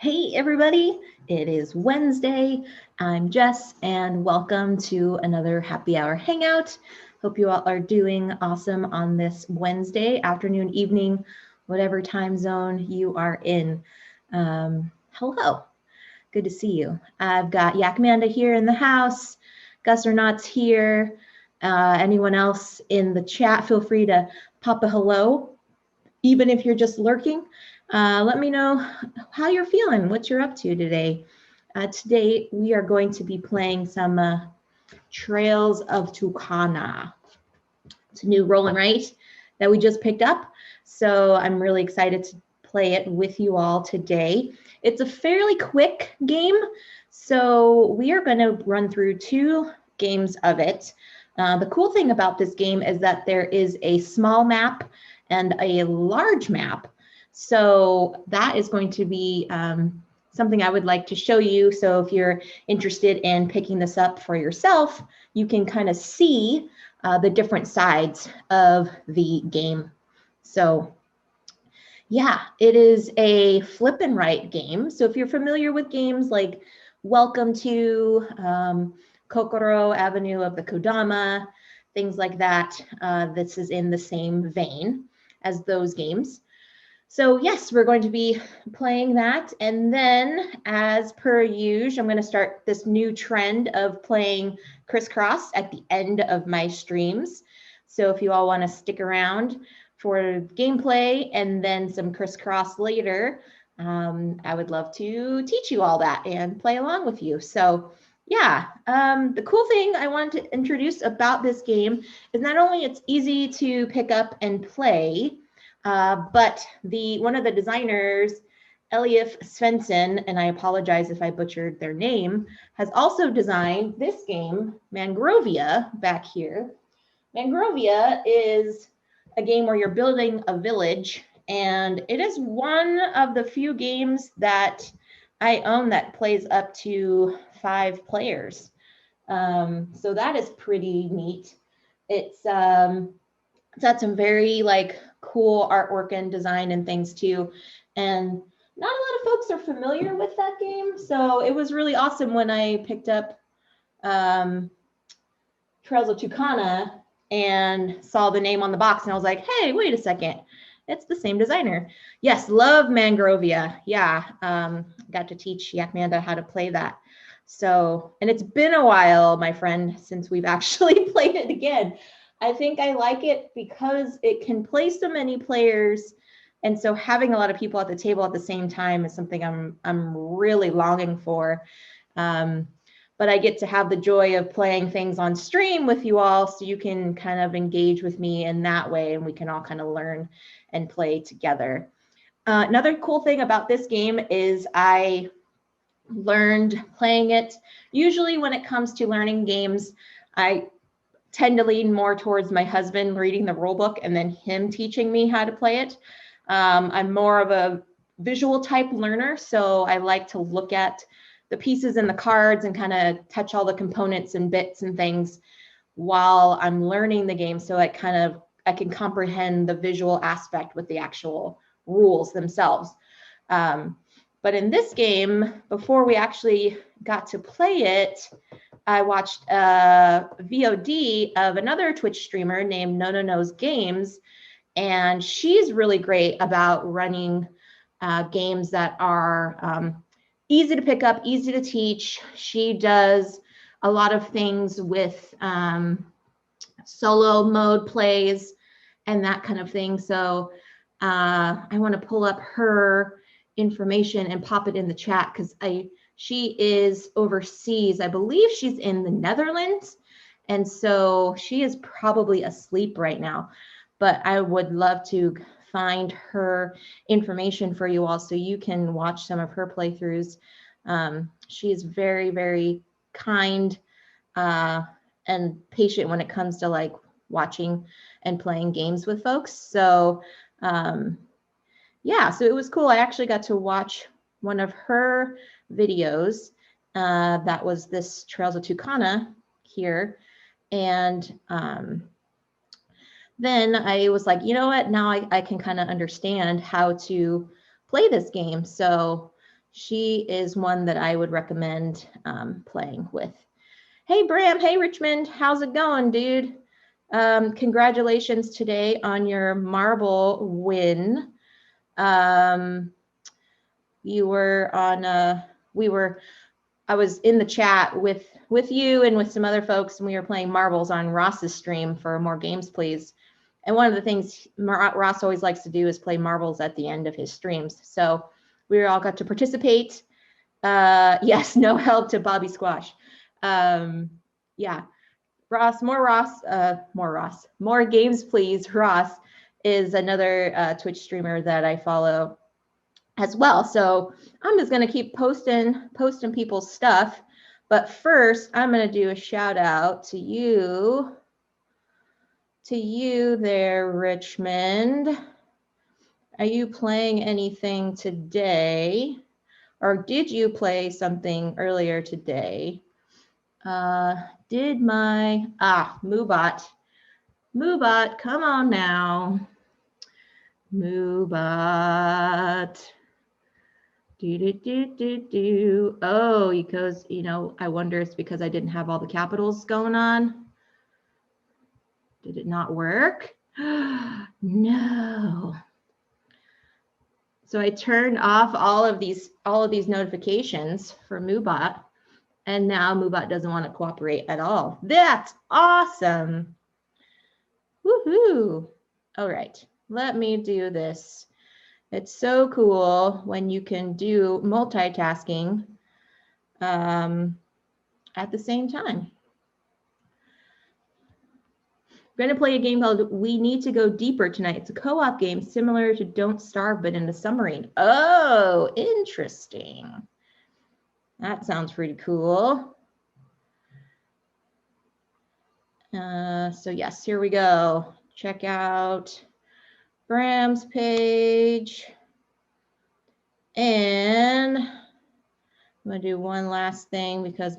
Hey everybody, it is Wednesday. I'm Jess and welcome to another happy hour hangout. Hope you all are doing awesome on this Wednesday afternoon, evening, whatever time zone you are in. Hello, good to see you. I've got Yakmanda here in the house, Gus or Not's here. Anyone else in the chat, feel free to pop a hello, even if you're just lurking. Let me know how you're feeling, what you're up to today. Today, we are going to be playing some Trails of Tucana. It's a new roll and write that we just picked up. So I'm really excited to play it with you all today. It's a fairly quick game. So we are going to run through 2 games of it. The cool thing about this game is that there is a small map and a large map. So that is going to be something I would like to show you. So if you're interested in picking this up for yourself, you can kind of see the different sides of the game. So yeah, it is a flip and write game. So if you're familiar with games like Welcome to Kokoro Avenue of the Kodama, things like that, this is in the same vein as those games. So yes, we're going to be playing that. And then as per usual, I'm going to start this new trend of playing crisscross at the end of my streams. So if you all want to stick around for gameplay and then some crisscross later, I would love to teach you all that and play along with you. So yeah, the cool thing I wanted to introduce about this game is not only it's easy to pick up and play, but one of the designers, Elias Svensson, and I apologize if I butchered their name, has also designed this game, Mangrovia, back here. Mangrovia is a game where you're building a village, and it is one of the few games that I own that plays up to 5 players. So that is pretty neat. It's got some very cool artwork and design and things too. And not a lot of folks are familiar with that game. So it was really awesome when I picked up Trails of Tucana and saw the name on the box. And I was like, hey, wait a second. It's the same designer. Yes, love Mangrovia. Yeah, got to teach Yakmanda how to play that. So, and it's been a while, my friend, since we've actually played it again. I think I like it because it can play so many players. And so having a lot of people at the table at the same time is something I'm really longing for. But I get to have the joy of playing things on stream with you all, so you can kind of engage with me in that way, and we can all kind of learn and play together. Another cool thing about this game is I learned playing it. Usually when it comes to learning games, I tend to lean more towards my husband reading the rule book and then him teaching me how to play it. I'm more of a visual type learner, so I like to look at the pieces and the cards and kind of touch all the components and bits and things while I'm learning the game, so I can comprehend the visual aspect with the actual rules themselves. But in this game, before we actually got to play it, I watched a VOD of another Twitch streamer named No Knows Games, and she's really great about running games that are easy to pick up, easy to teach. She does a lot of things with solo mode plays and that kind of thing. So I want to pull up her information and pop it in the chat because she is overseas. I believe she's in the Netherlands. And so she is probably asleep right now, but I would love to find her information for you all so you can watch some of her playthroughs. She is very, very kind and patient when it comes to watching and playing games with folks. So yeah, so it was cool. I actually got to watch one of her videos that was this Trails of Tucana here. And then I was like, you know what, now I can kind of understand how to play this game. So she is one that I would recommend playing with. Hey, Bram. Hey, Richmond. How's it going, dude? Congratulations today on your marble win. You were on I was in the chat with you and with some other folks, and we were playing marbles on Ross's stream for More Games Please. And one of the things Ross always likes to do is play marbles at the end of his streams. So we all got to participate. Yes, no help to Bobby Squash. Yeah, More Games Please. Ross is another Twitch streamer that I follow as well. So I'm just going to keep posting people's stuff. But first, I'm going to do a shout out to you there, Richmond. Are you playing anything today? Or did you play something earlier today? Did my, Moobot, come on now. Moobot. Oh, because, I wonder it's because I didn't have all the capitals going on. Did it not work? No. So I turned off all of these notifications for Moobot, and now Moobot doesn't want to cooperate at all. That's awesome. Woohoo. All right, let me do this. It's so cool when you can do multitasking at the same time. We're going to play a game called We Need to Go Deeper tonight. It's a co-op game similar to Don't Starve, but in a submarine. Oh, interesting. That sounds pretty cool. So yes, here we go. Check out Bram's page. And I'm going to do one last thing because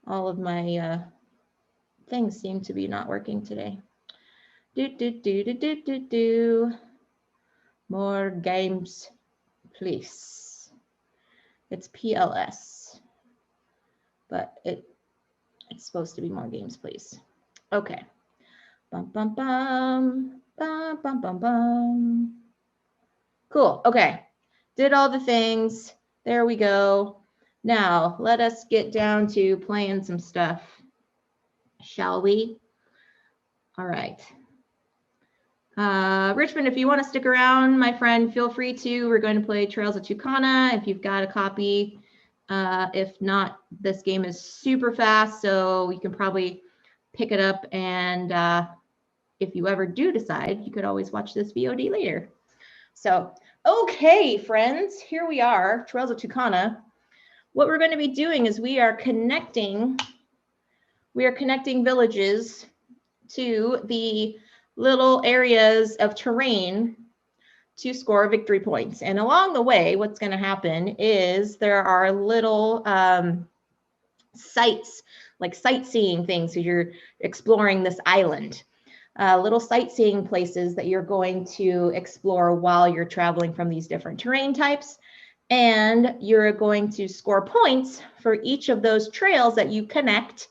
all of my things seem to be not working today. More games, please. It's PLS, but it's supposed to be More Games, please. Okay. Bum, bum, bum, bum, bum, bum, bum. Cool. Okay. Did all the things. There we go. Now, let us get down to playing some stuff, shall we? All right. Richmond, if you want to stick around, my friend, feel free to. We're going to play Trails of Tucana if you've got a copy. If not, this game is super fast, so you can probably pick it up. And if you ever do decide, you could always watch this VOD later. So, okay, friends, here we are, Trails of Tucana. What we're going to be doing is we are connecting villages to the little areas of terrain to score victory points. And along the way, what's going to happen is there are little sites, like sightseeing things. So you're exploring this island. Little sightseeing places that you're going to explore while you're traveling from these different terrain types. And you're going to score points for each of those trails that you connect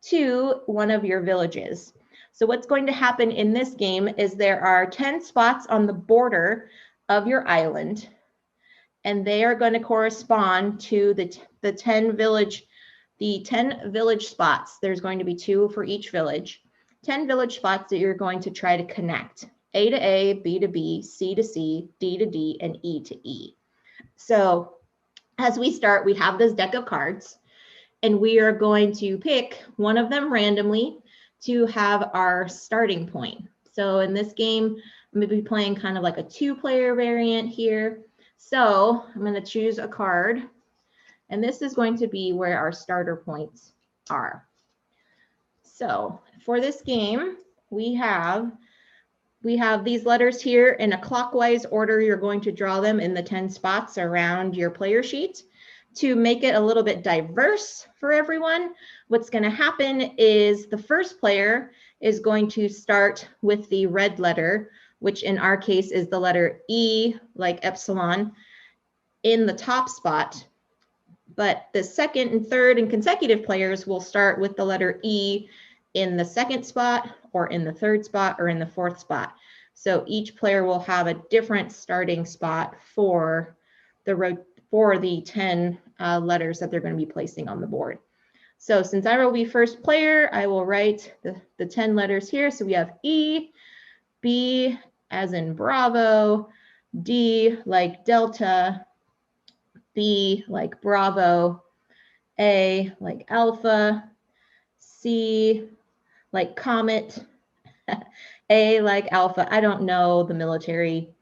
to one of your villages. So what's going to happen in this game is there are 10 spots on the border of your island, and they are going to correspond to the 10 village spots. There's going to be 2 for each village. 10 village spots that you're going to try to connect. A to A, B to B, C to C, D to D, and E to E. So as we start, we have this deck of cards, and we are going to pick one of them randomly to have our starting point. So in this game, I'm going to be playing kind of like a 2-player variant here. So I'm going to choose a card, and this is going to be where our starter points are. So for this game, we have these letters here in a clockwise order. You're going to draw them in the 10 spots around your player sheet. To make it a little bit diverse for everyone, what's going to happen is the first player is going to start with the red letter, which in our case is the letter E, like epsilon. in the top spot, but the second and third and consecutive players will start with the letter E in the second spot or in the third spot or in the fourth spot. So each player will have a different starting spot for the 10 letters that they're going to be placing on the board. So since I will be first player, I will write the 10 letters here. So we have E, B as in Bravo, D like Delta, B like Bravo, A like Alpha, C like Comet, A like Alpha. I don't know the military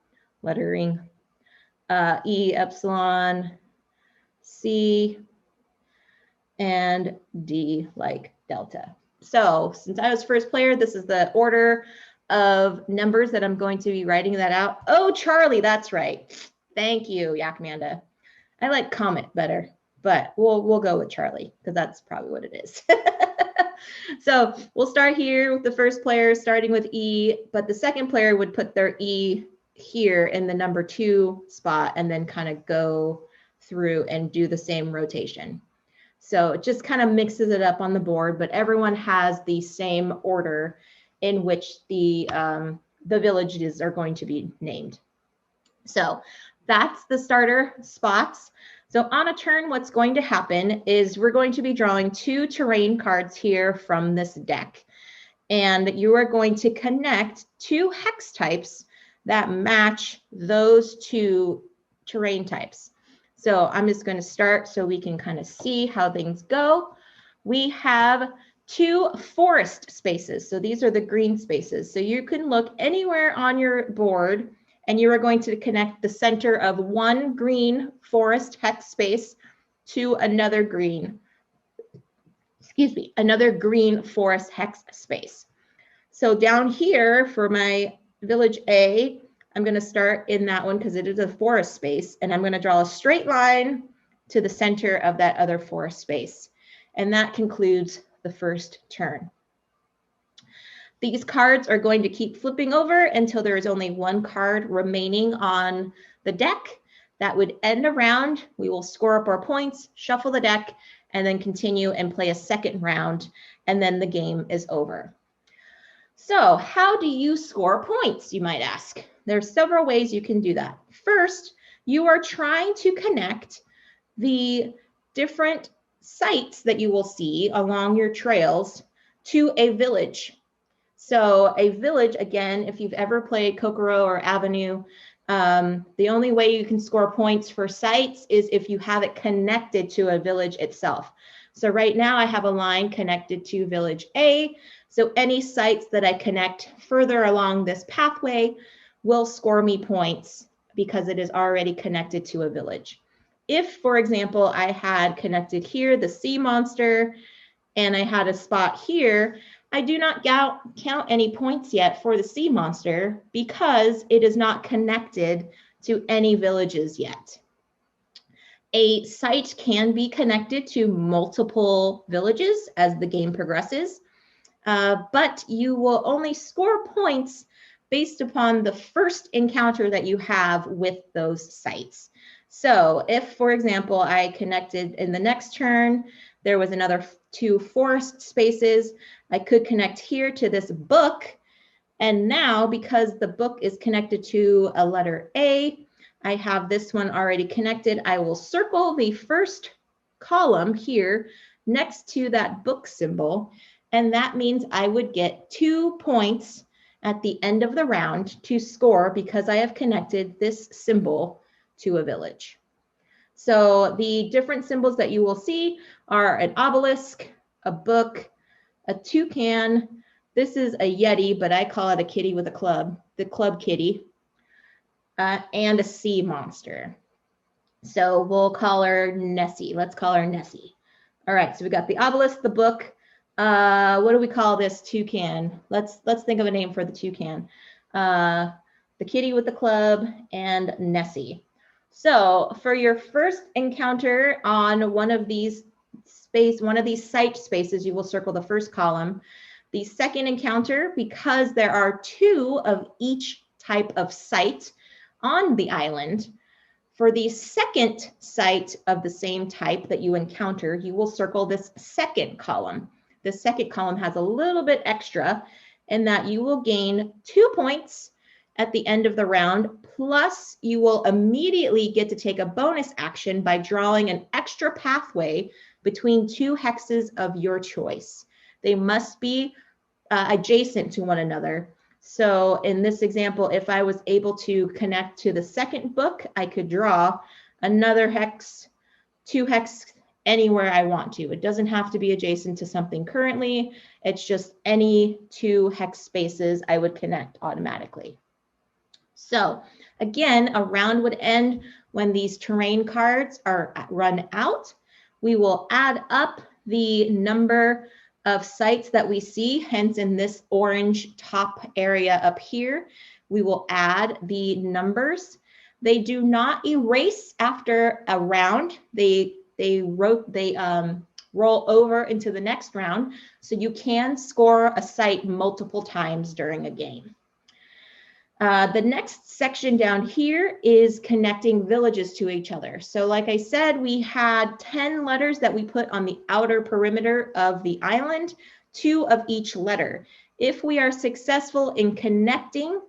lettering. E, Epsilon, C, and D like Delta. So since I was first player, this is the order of numbers that I'm going to be writing that out. Oh, Charlie, that's right. Thank you, Yakmanda. I like Comet better, but we'll go with Charlie because that's probably what it is. So we'll start here with the first player starting with E, but the second player would put their E here in the number 2 spot and then kind of go through and do the same rotation. So it just kind of mixes it up on the board, but everyone has the same order in which the villages are going to be named. So that's the starter spots. So on a turn, what's going to happen is we're going to be drawing 2 terrain cards here from this deck. And you are going to connect 2 hex types that match those 2 terrain types. So I'm just going to start so we can kind of see how things go. We have 2 forest spaces. So these are the green spaces. So you can look anywhere on your board and you are going to connect the center of one green forest hex space to another green, another green forest hex space. So down here for my village A, I'm going to start in that one because it is a forest space, and I'm going to draw a straight line to the center of that other forest space. And that concludes the first turn. These cards are going to keep flipping over until there is only 1 card remaining on the deck. That would end a round. We will score up our points, shuffle the deck, and then continue and play a second round, and then the game is over. So how do you score points, you might ask? There's several ways you can do that. First, you are trying to connect the different sites that you will see along your trails to a village. So a village, again, if you've ever played Kokoro or Avenue, the only way you can score points for sites is if you have it connected to a village itself. So right now I have a line connected to village A. So any sites that I connect further along this pathway will score me points because it is already connected to a village. If, for example, I had connected here the sea monster and I had a spot here, I do not count any points yet for the sea monster because it is not connected to any villages yet. A site can be connected to multiple villages as the game progresses, but you will only score points based upon the first encounter that you have with those sites. So if, for example, I connected in the next turn, there was another 2 forest spaces, I could connect here to this book. And now, because the book is connected to a letter A, I have this one already connected. I will circle the first column here next to that book symbol. And that means I would get 2 points at the end of the round to score because I have connected this symbol to a village. So the different symbols that you will see are an obelisk, a book, a toucan. This is a yeti, but I call it a kitty with a club, the club kitty, and a sea monster. So we'll call her Nessie. Let's call her Nessie. All right, so we got the obelisk, the book. What do we call this toucan? Let's think of a name for the toucan. The kitty with the club and Nessie. So for your first encounter on one of these site spaces, you will circle the first column. The second encounter, because there are 2 of each type of site on the island, For the second site of the same type that you encounter, you will circle this second column. The second column has a little bit extra in that you will gain 2 points at the end of the round, plus you will immediately get to take a bonus action by drawing an extra pathway between 2 hexes of your choice. They must be adjacent to one another. So in this example, if I was able to connect to the second book, I could draw another hex, 2 hex, anywhere I want to. It doesn't have to be adjacent to something currently. It's just any 2 hex spaces I would connect automatically. So again, a round would end when these terrain cards are run out. We will add up the number of sites that we see, hence in this orange top area up here, we will add the numbers. They do not erase after a round. They roll over into the next round, so you can score a site multiple times during a game. The next section down here is connecting villages to each other. So like I said, we had 10 letters that we put on the outer perimeter of the island, 2 of each letter. If we are successful in connecting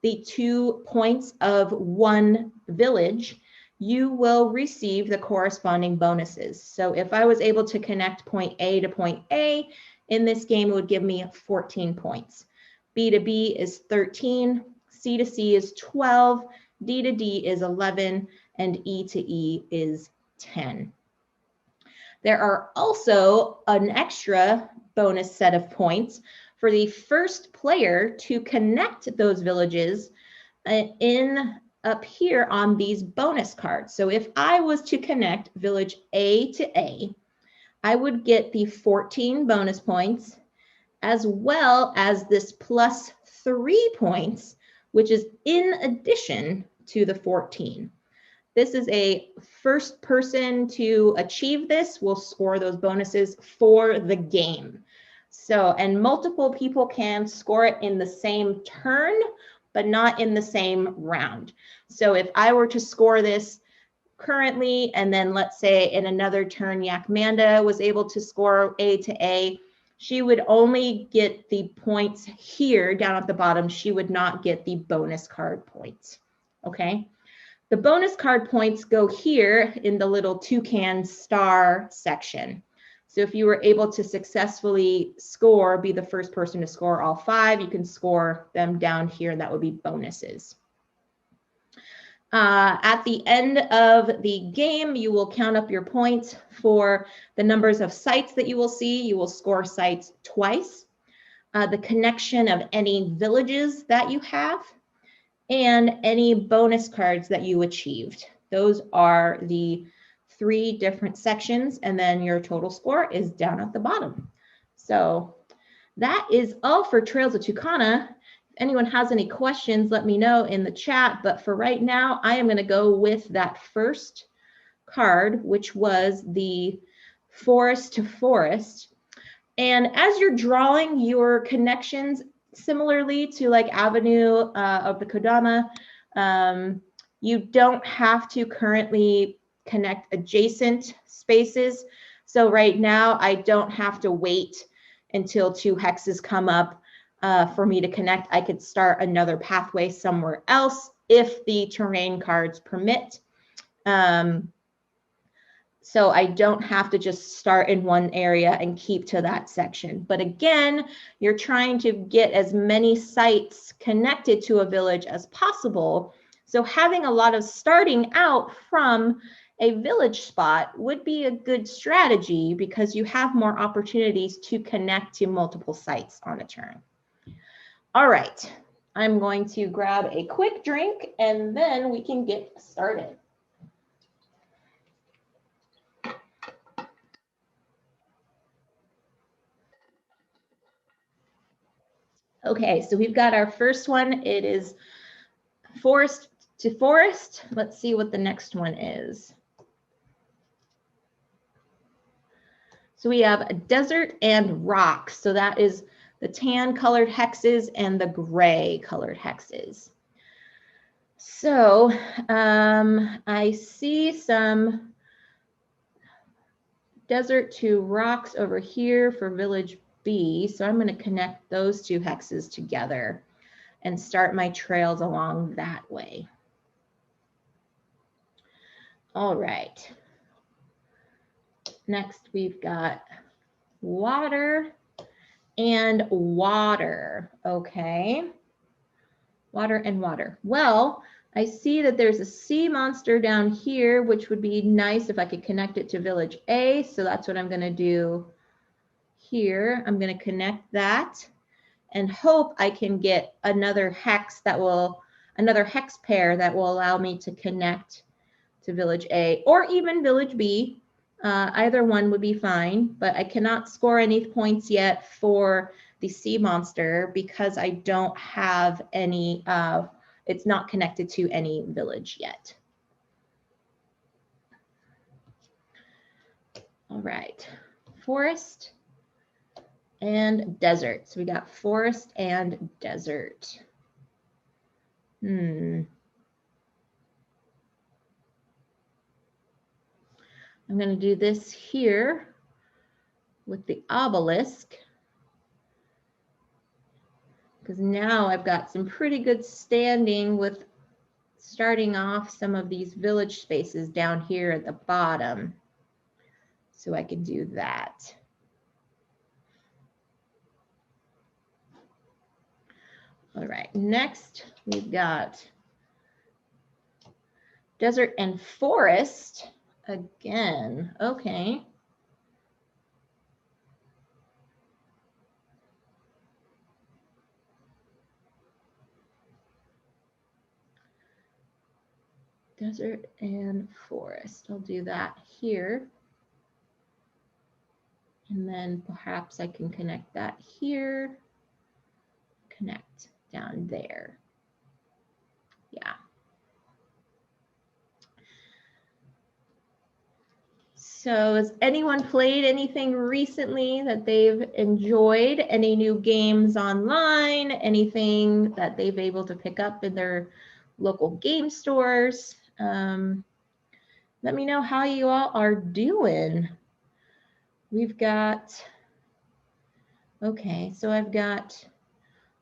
the 2 points of one village, you will receive the corresponding bonuses. So if I was able to connect point A to point A, in this game, it would give me 14 points. B to B is 13. C to C is 12, D to D is 11, and E to E is 10. There are also an extra bonus set of points for the first player to connect those villages up here on these bonus cards. So if I was to connect village A to A, I would get the 14 bonus points as well as this plus 3 points, which is in addition to the 14. This is a first person to achieve this will score those bonuses for the game. So, and multiple people can score it in the same turn, but not in the same round. So if I were to score this currently, and then let's say in another turn, Yakmanda was able to score A to A, she would only get the points here down at the bottom. She would not get the bonus card points, okay? The bonus card points go here in the little toucan star section. So if you were able to successfully score, be the first person to score all 5, you can score them down here, and that would be bonuses. At the end of the game, you will count up your points for the numbers of sites that you will see. You will score sites twice, the connection of any villages that you have, and any bonus cards that you achieved. Those are the 3 different sections, and then your total score is down at the bottom. So that is all for Trails of Tucana. Anyone has any questions, let me know in the chat. But for right now, I am going to go with that first card, which was the forest to forest. And as you're drawing your connections, similarly to like Avenue of the Kodama, you don't have to currently connect adjacent spaces. So right now, I don't have to wait until 2 hexes come up for me to connect. I could start another pathway somewhere else if the terrain cards permit. So I don't have to just start in one area and keep to that section. But again, you're trying to get as many sites connected to a village as possible. So having a lot of starting out from a village spot would be a good strategy because you have more opportunities to connect to multiple sites on a turn. All right, I'm going to grab a quick drink and then we can get started. Okay, so we've got our first one. It is forest to forest. Let's see what the next one is. So we have a desert and rock. So that is the tan colored hexes and the gray colored hexes. So I see some desert to rocks over here for village B. So I'm going to connect those two hexes together and start my trails along that way. All right. Next, we've got water and water. Okay. Water and water. Well, I see that there's a sea monster down here, which would be nice if I could connect it to village A. So that's what I'm going to do here. I'm going to connect that and hope I can get another hex that will, another hex pair that will allow me to connect to village A or even village B. Either one would be fine, but I cannot score any points yet for the sea monster because I don't have any, it's not connected to any village yet. All right, forest and desert. So we got forest and desert. I'm going to do this here with the obelisk because now I've got some pretty good standing with starting off some of these village spaces down here at the bottom. So I can do that. All right, next we've got desert and forest again. Okay. Desert and forest. I'll do that here. And then perhaps I can connect that here. Connect down there. Yeah. So has anyone played anything recently that they've enjoyed? Any new games online? Anything that they've been able to pick up in their local game stores? Let me know how you all are doing. We've got, okay, so I've got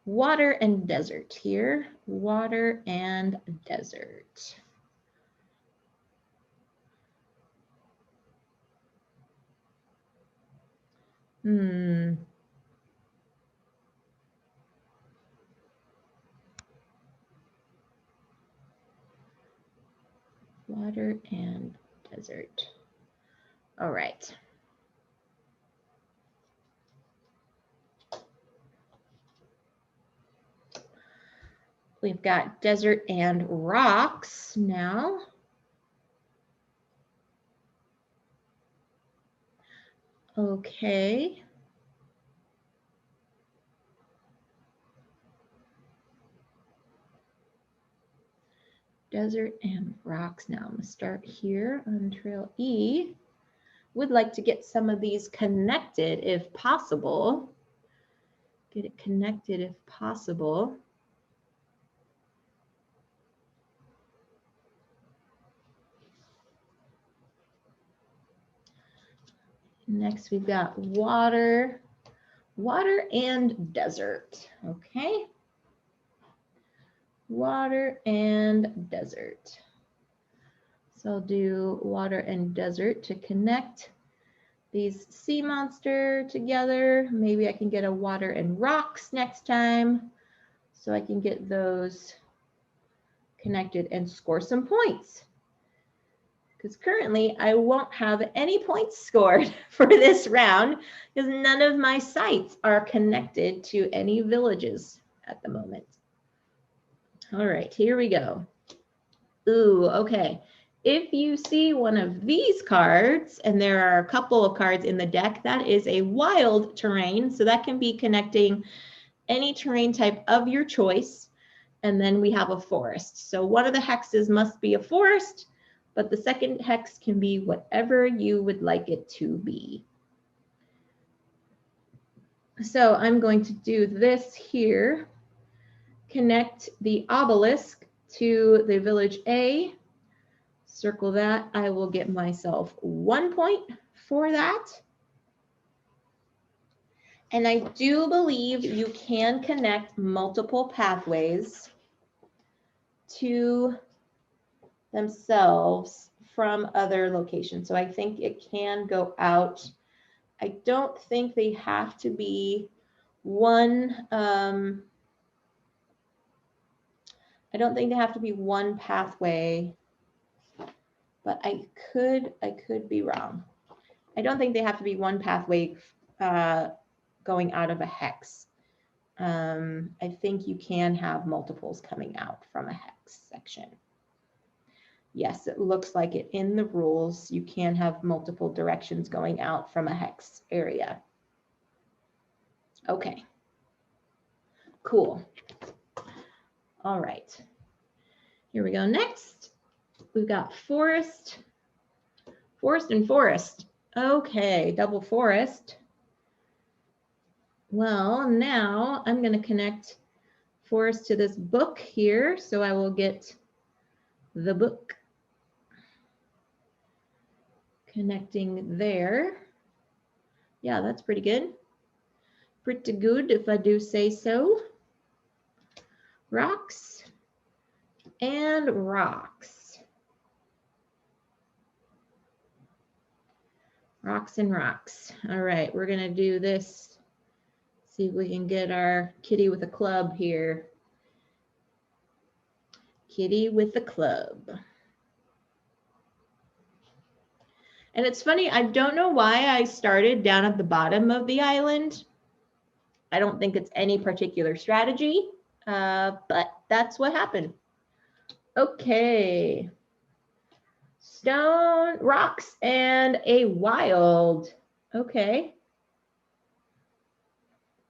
water and desert here. Water and desert. Water and desert. All right. We've got desert and rocks now. Okay. Desert and rocks now. I'm going to start here on Trail E. Would like to get some of these connected if possible. Get it connected if possible. Next, we've got water, water and desert. Okay. Water and desert. So I'll do water and desert to connect these sea monster together. Maybe I can get a water and rocks next time so I can get those connected and score some points. Because currently I won't have any points scored for this round because none of my sites are connected to any villages at the moment. All right, here we go. Ooh, okay. If you see one of these cards, and there are a couple of cards in the deck, that is a wild terrain. So that can be connecting any terrain type of your choice. And then we have a forest. So one of the hexes must be a forest, but the second hex can be whatever you would like it to be. So I'm going to do this here. Connect the obelisk to the village A. Circle that. I will get myself 1 point for that. And I do believe you can connect multiple pathways to themselves from other locations. So I think it can go out. I don't think they have to be one, I don't think they have to be one pathway, but I could be wrong. I don't think they have to be one pathway going out of a hex. I think you can have multiples coming out from a hex section. Yes, it looks like it in the rules. You can have multiple directions going out from a hex area. Okay, cool. All right, here we go. Next, we've got forest, forest and forest. Okay, double forest. Well, now I'm going to connect forest to this book here. So I will get the book. Connecting there. Yeah, that's pretty good. Pretty good if I do say so. Rocks and rocks. Rocks and rocks. All right, we're gonna do this. See if we can get our kitty with a club here. Kitty with a club. And it's funny, I don't know why I started down at the bottom of the island. I don't think it's any particular strategy, but that's what happened. Okay. Stone, rocks, and a wild. Okay.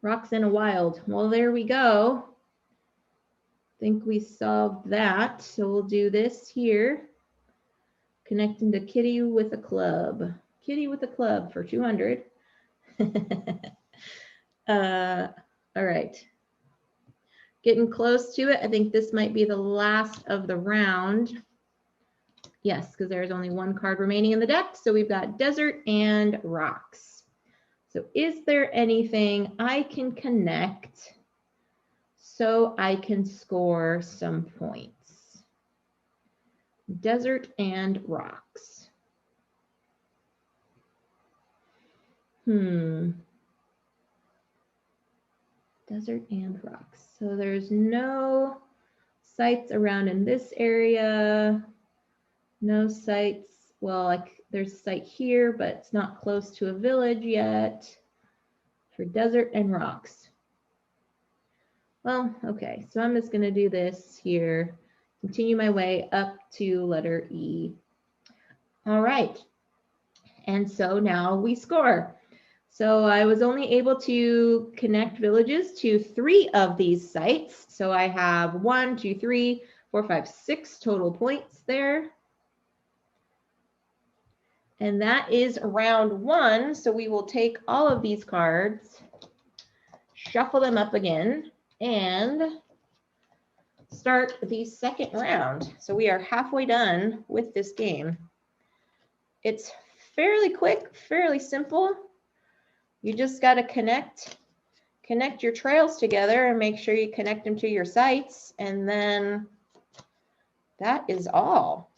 Rocks and a wild. Well, there we go. I think we solved that. So we'll do this here. Connecting to kitty with a club. Kitty with a club for 200. All right. Getting close to it. I think this might be the last of the round. Yes, because there's only one card remaining in the deck. So we've got desert and rocks. So is there anything I can connect so I can score some points? Desert and rocks. Desert and rocks. So there's no sites around in this area. No sites. Well, like there's a site here, but it's not close to a village yet for desert and rocks. Well, okay. So I'm just going to do this here. Continue my way up to letter E. All right. And so now we score. So I was only able to connect villages to 3 of these sites. So I have 1, 2, 3, 4, 5, 6 total points there. And that is round 1. So we will take all of these cards, shuffle them up again, and start the second round. So we are halfway done with this game. It's fairly quick, fairly simple. You just got to connect your trails together and make sure you connect them to your sites, and then that is all.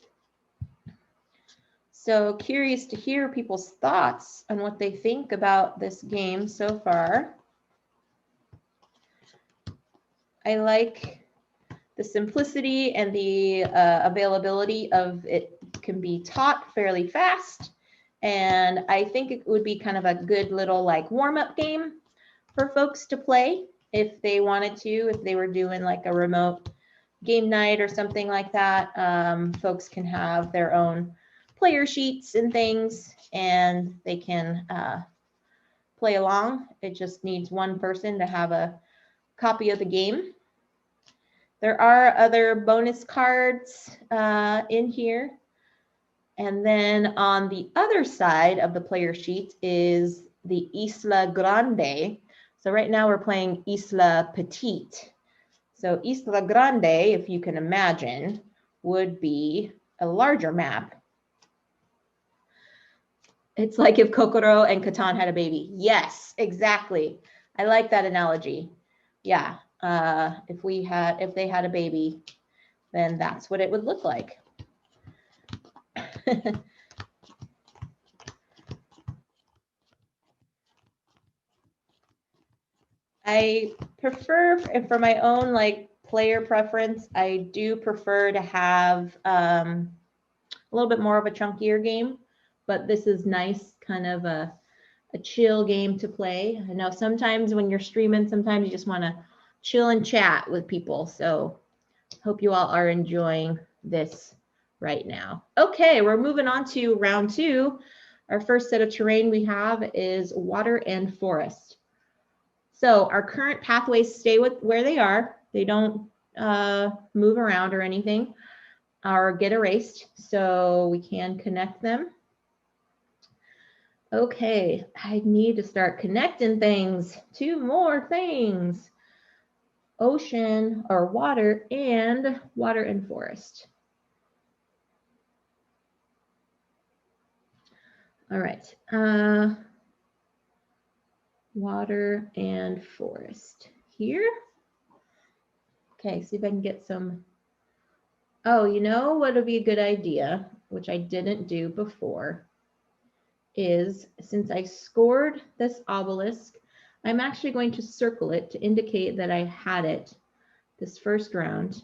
So curious to hear people's thoughts on what they think about this game so far. I like the simplicity and the availability of it. Can be taught fairly fast, and I think it would be kind of a good little like warm-up game for folks to play if they wanted to, if they were doing like a remote game night or something like that. Folks can have their own player sheets and things, and they can play along. It just needs one person to have a copy of the game. There are other bonus cards in here. And then on the other side of the player sheet is the Isla Grande. So right now we're playing Isla Petite. So Isla Grande, if you can imagine, would be a larger map. It's like if Kokoro and Catan had a baby. Yes, exactly. I like that analogy. Yeah, if they had a baby, then that's what it would look like. I prefer, for my own like player preference, I do prefer to have a little bit more of a chunkier game, but this is nice, kind of a chill game to play. I know sometimes when you're streaming, sometimes you just want to chill and chat with people. So hope you all are enjoying this right now. Okay, we're moving on to round 2. Our first set of terrain we have is water and forest. So our current pathways stay with where they are. They don't move around or anything or get erased. So we can connect them. Okay, I need to start connecting things. 2 more things. Ocean or water and forest. All right, water and forest here. Okay, see if I can get some. Oh, you know what would be a good idea, which I didn't do before, is since I scored this obelisk, I'm actually going to circle it to indicate that I had it this first round.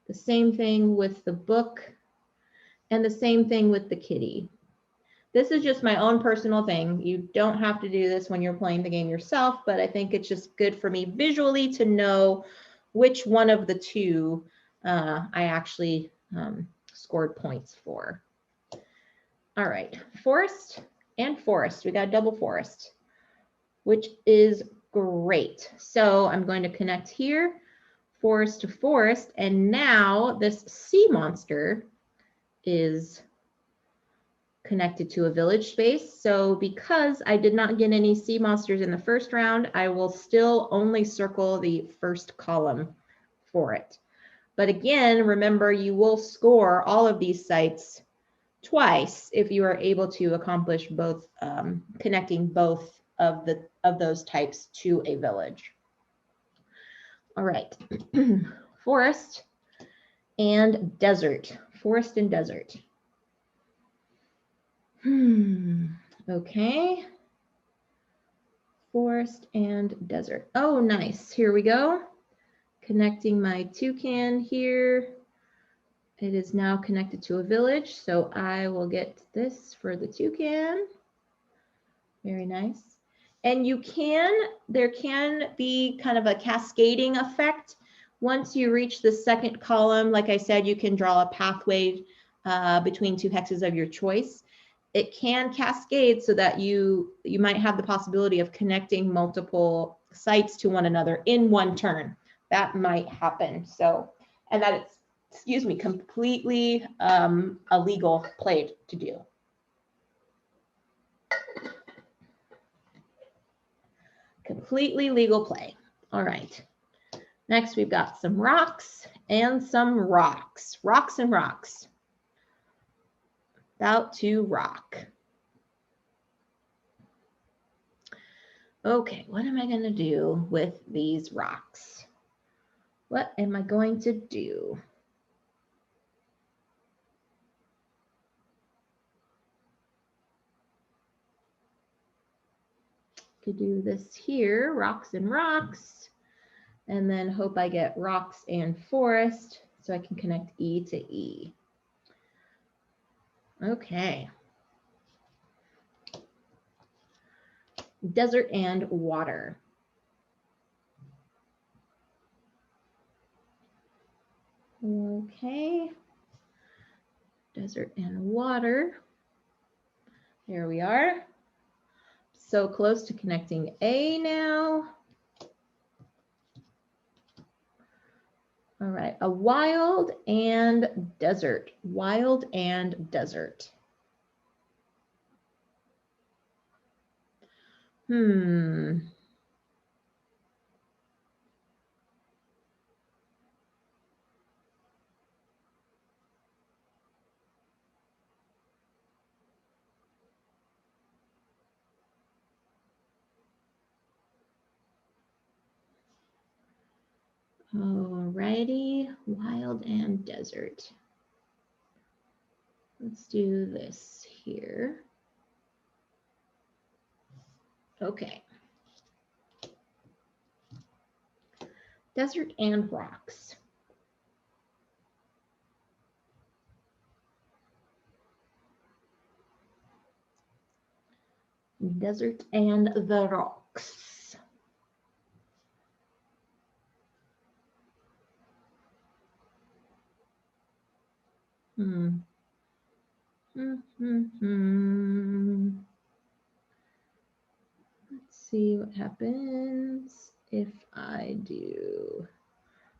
The same thing with the book and the same thing with the kitty. This is just my own personal thing. You don't have to do this when you're playing the game yourself, but I think it's just good for me visually to know which one of the 2 I actually scored points for. All right, forest and forest. We got double forest, which is great. So I'm going to connect here, forest to forest, and now this sea monster is connected to a village space. So because I did not get any sea monsters in the first round, I will still only circle the first column for it. But again, remember, you will score all of these sites twice if you are able to accomplish both, connecting both of those types to a village. All right, forest and desert. Forest and desert. Okay. Forest and desert. Oh, nice. Here we go. Connecting my toucan here. It is now connected to a village, so I will get this for the toucan. Very nice. And there can be kind of a cascading effect. Once you reach the second column, like I said, you can draw a pathway between 2 hexes of your choice. It can cascade so that you might have the possibility of connecting multiple sites to one another in one turn. That might happen. So, and that it's, excuse me, completely a legal play to do. Completely legal play. All right. Next, we've got some rocks and some rocks. Rocks and rocks. About to rock. Okay, what am I going to do with these rocks? What am I going to do? Could do this here, rocks and rocks, and then hope I get rocks and forest so I can connect E to E. Okay. Desert and water. Okay. Desert and water. There we are. So close to connecting A now. All right, a wild and desert. Wild and desert. Alrighty, wild and desert. Let's do this here. Okay. Desert and rocks. Desert and the rocks. Let's see what happens if I do.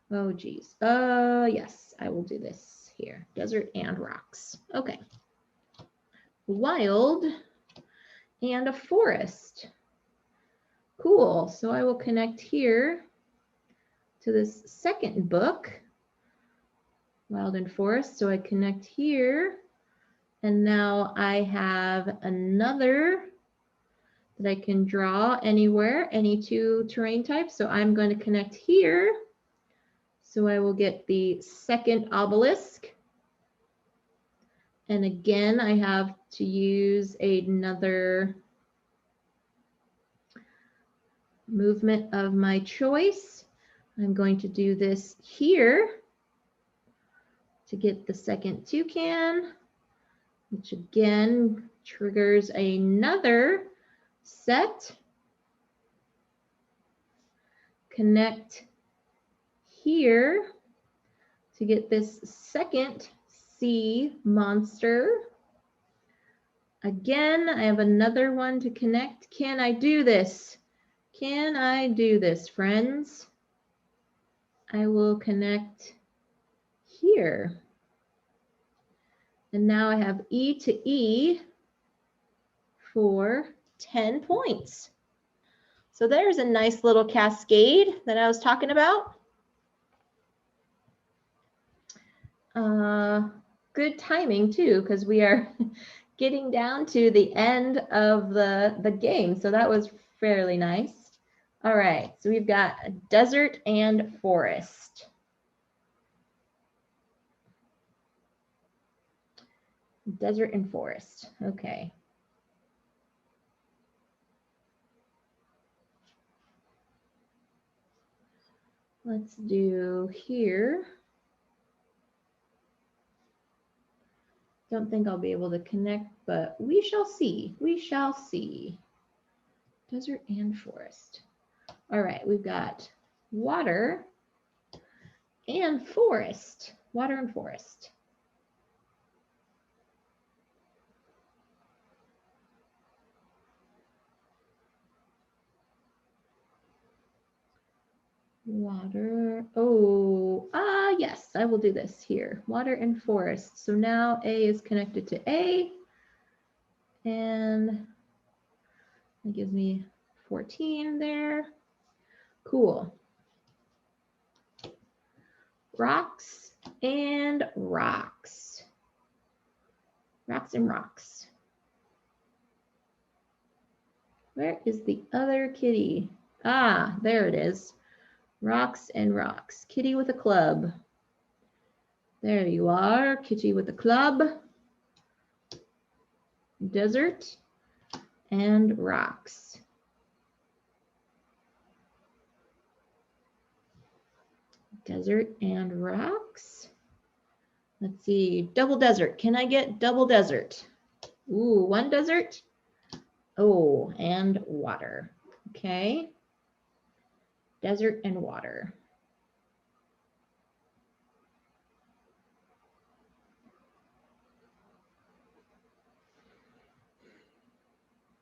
Oh, geez. Yes, I will do this here. Desert and rocks. Okay. Wild and a forest. Cool. So I will connect here to this second book, Wild and Forest. So I connect here, and now I have another that I can draw anywhere, any two terrain types. So I'm going to connect here. So I will get the second obelisk. And again, I have to use another movement of my choice. I'm going to do this here to get the second toucan, which again triggers another set. Connect here to get this second sea monster. Again, I have another one to connect. Can I do this? Can I do this, friends? I will connect here. And now I have E to E for 10 points. So there's a nice little cascade that I was talking about. Good timing too, because we are getting down to the end of the game. So that was fairly nice. All right, so we've got desert and forest. Desert and forest, okay. Let's do here. Don't think I'll be able to connect, but we shall see. We shall see. Desert and forest. All right, we've got water and forest. Water and forest. Water. Oh, yes, I will do this here. Water and forest. So now A is connected to A, and that gives me 14 there. Cool. Rocks and rocks. Rocks and rocks. Where is the other kitty? Ah, there it is. Rocks and rocks. Kitty with a club. There you are, kitty with a club. Desert and rocks. Desert and rocks. Let's see, double desert. Can I get double desert? Ooh, one desert. Oh, and water. Okay. Desert and water.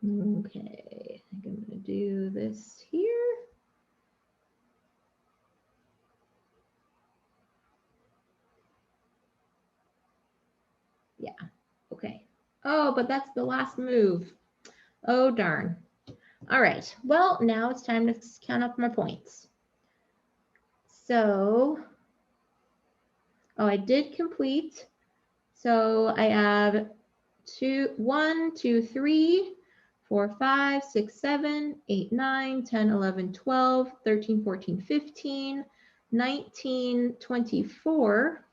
Okay, I think I'm going to do this here. Yeah, okay. Oh, but that's the last move. Oh, darn. All right, well, now it's time to count up my points. So, oh, I did complete. So I have 1, 2, 3, 4, 5, 6, 7, 8, 9, 10, 11, 12, 13, 14, 15, 1924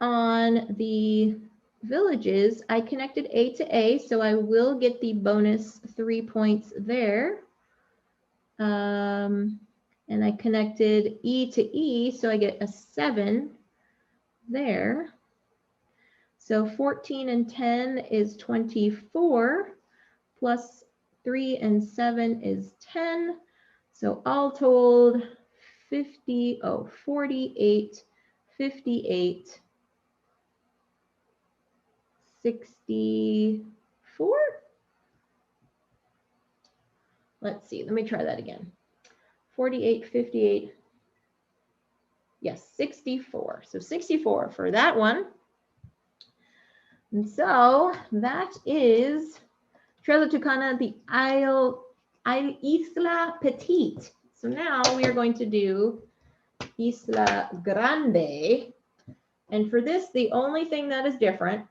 on the villages, I connected A to A, so I will get the bonus 3 points there. And I connected E to E, so I get a 7 there. So 14 and 10 is 24, plus 3 and 7 is 10. So all told, 48, 58, 64. Let's see, let me try that again. 48, 58, yes, 64. So 64 for that one. And so that is Trails of Tucana, the Isla Petite. So now we are going to do Isla Grande. And for this, the only thing that is different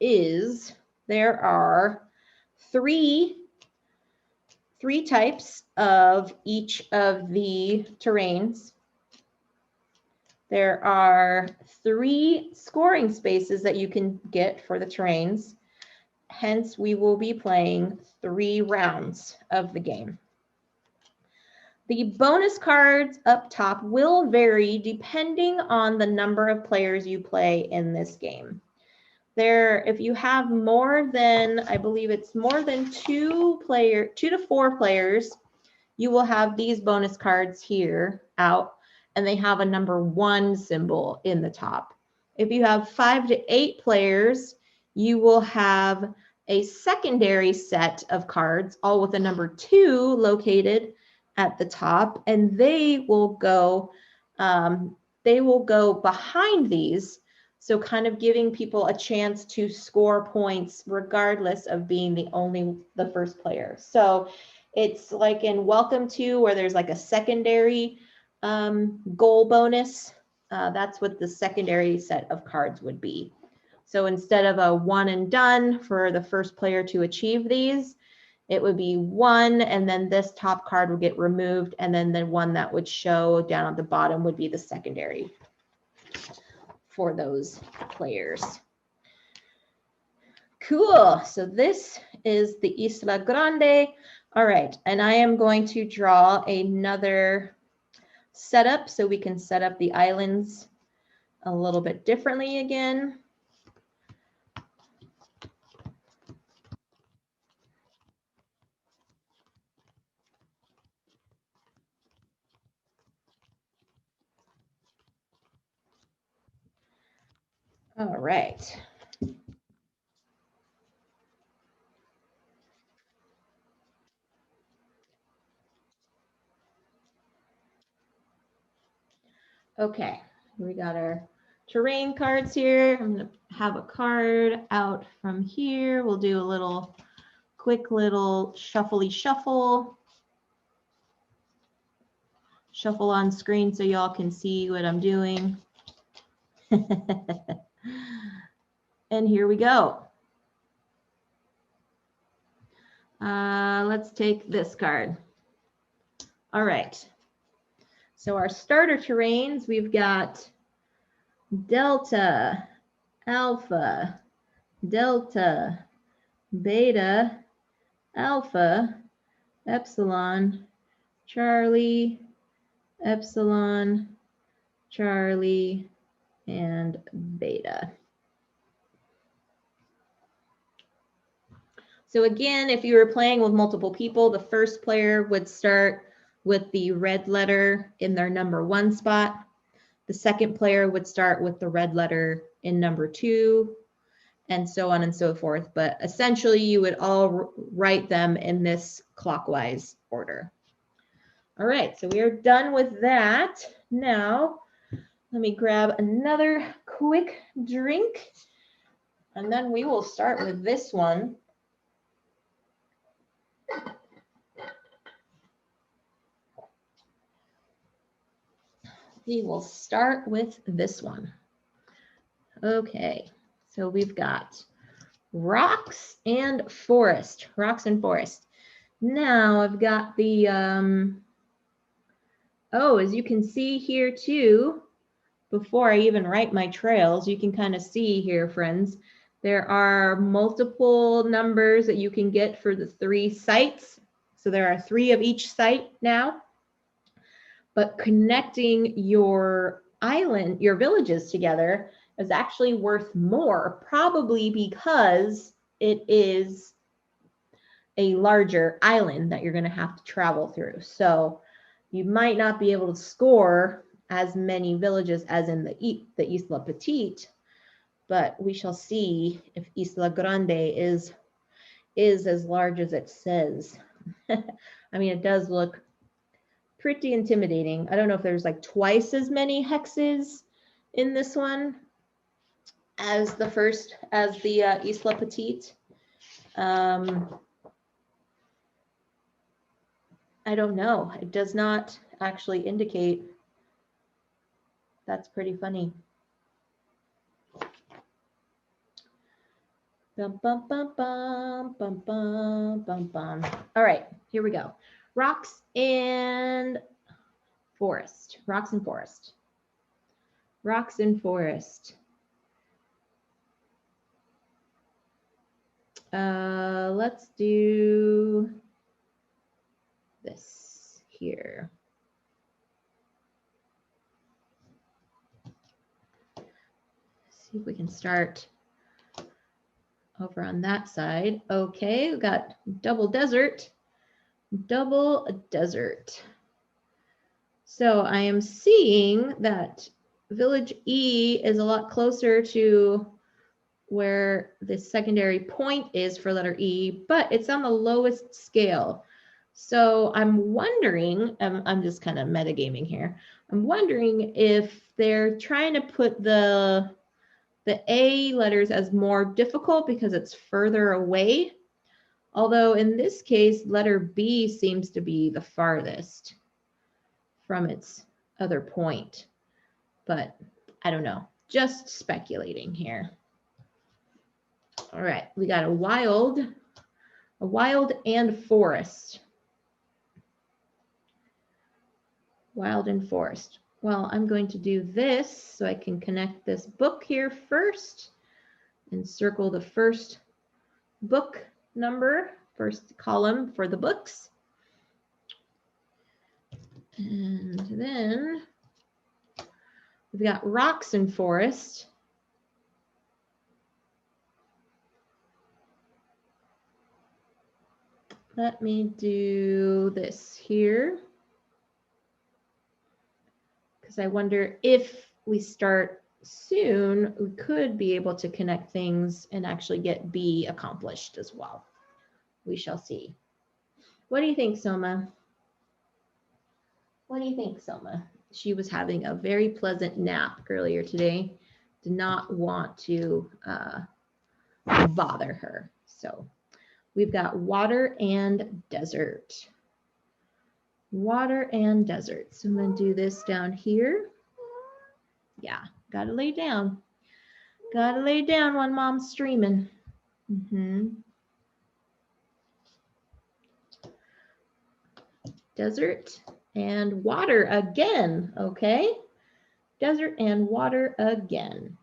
is there are three types of each of the terrains. There are 3 scoring spaces that you can get for the terrains. Hence, we will be playing 3 rounds of the game. The bonus cards up top will vary depending on the number of players you play in this game. If you have more than, I believe it's more than 2 to 4 players, you will have these bonus cards here out, and they have a number 1 symbol in the top. If you have 5 to 8 players, you will have a secondary set of cards, all with a number 2 located at the top, and they will go behind these. So kind of giving people a chance to score points regardless of being the first player. So it's like in Welcome To, where there's like a secondary goal bonus. That's what the secondary set of cards would be. So instead of a one and done for the first player to achieve these, it would be 1, and then this top card would get removed, and then the one that would show down at the bottom would be the secondary for those players. Cool. So this is the Isla Grande. All right, and I am going to draw another setup so we can set up the islands a little bit differently again. All right. Okay, we got our terrain cards here. I'm going to have a card out from here. We'll do a quick little shuffly shuffle. Shuffle on screen so y'all can see what I'm doing. And here we go. Let's take this card. All right. So our starter terrains, we've got Delta, Alpha, Delta, Beta, Alpha, Epsilon, Charlie, Epsilon, Charlie, and Beta. So again, if you were playing with multiple people, the first player would start with the red letter in their number 1 spot. The second player would start with the red letter in number 2, and so on and so forth. But essentially, you would all write them in this clockwise order. All right, so we are done with that. Now, let me grab another quick drink, and then we will start with this one. We will start with this one. Okay, so we've got rocks and forest. Rocks and forest. Now I've got the Oh, as you can see here too, before I even write my trails, you can kind of see here, friends, there are multiple numbers that you can get for the 3 sites. So there are 3 of each site now. But connecting your island, your villages together is actually worth more, probably because it is a larger island that you're going to have to travel through. So you might not be able to score as many villages as in the Isla Petite, but we shall see if Isla Grande is as large as it says. I mean, it does look pretty intimidating. I don't know if there's like twice as many hexes in this one as the Isla Petite. I don't know. It does not actually indicate. That's pretty funny. Bum, bum, bum, bum, bum, bum, bum, bum. All right, here we go. Rocks and forest. Rocks and forest. Rocks and forest. Let's do this here. See if we can start over on that side. Okay, we've got double desert. Double desert. So I am seeing that village E is a lot closer to where the secondary point is for letter E, but it's on the lowest scale. So I'm wondering, I'm just kind of metagaming here. I'm wondering if they're trying to put the A letters as more difficult because it's further away. Although in this case, letter B seems to be the farthest from its other point, but I don't know, just speculating here. All right, we got a wild and forest. Wild and forest. Well, I'm going to do this so I can connect this book here first and circle the first book number, first column for the books. And then we've got rocks and forest. Let me do this here, because I wonder if we start soon, we could be able to connect things and actually get B accomplished as well. We shall see. What do you think, Soma? What do you think, Soma? She was having a very pleasant nap earlier today. Did not want to bother her. So we've got water and desert. Water and desert. So I'm going to do this down here. Yeah, got to lay down. Got to lay down when mom's streaming. Desert and water again, okay? Desert and water again.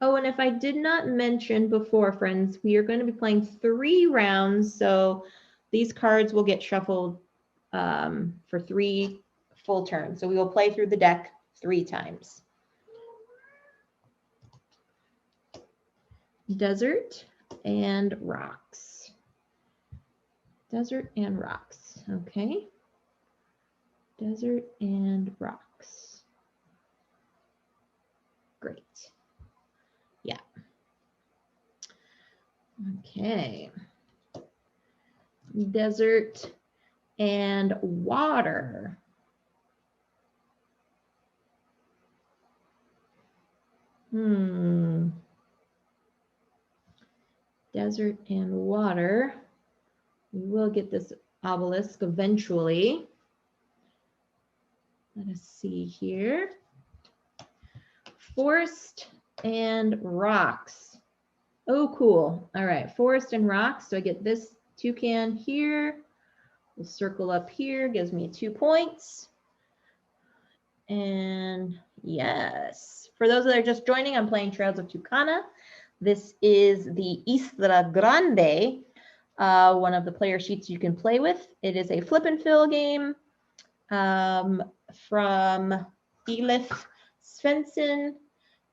Oh, and if I did not mention before, friends, we are going to be playing 3 rounds, so these cards will get shuffled for 3 full turns. So we will play through the deck 3 times. Desert and rocks. Desert and rocks, okay? Desert and rocks. Great. Yeah. Okay. Desert and water. Desert and water. We will get this obelisk eventually. Let us see here. Forest and rocks. Oh, cool. All right, forest and rocks. So I get this toucan here, We'll circle up here, gives me 2 points. And yes, for those that are just joining, I'm playing Trails of Tucana. This is the Isla Grande, one of the player sheets you can play with. It is a flip and fill game from Elif Svensson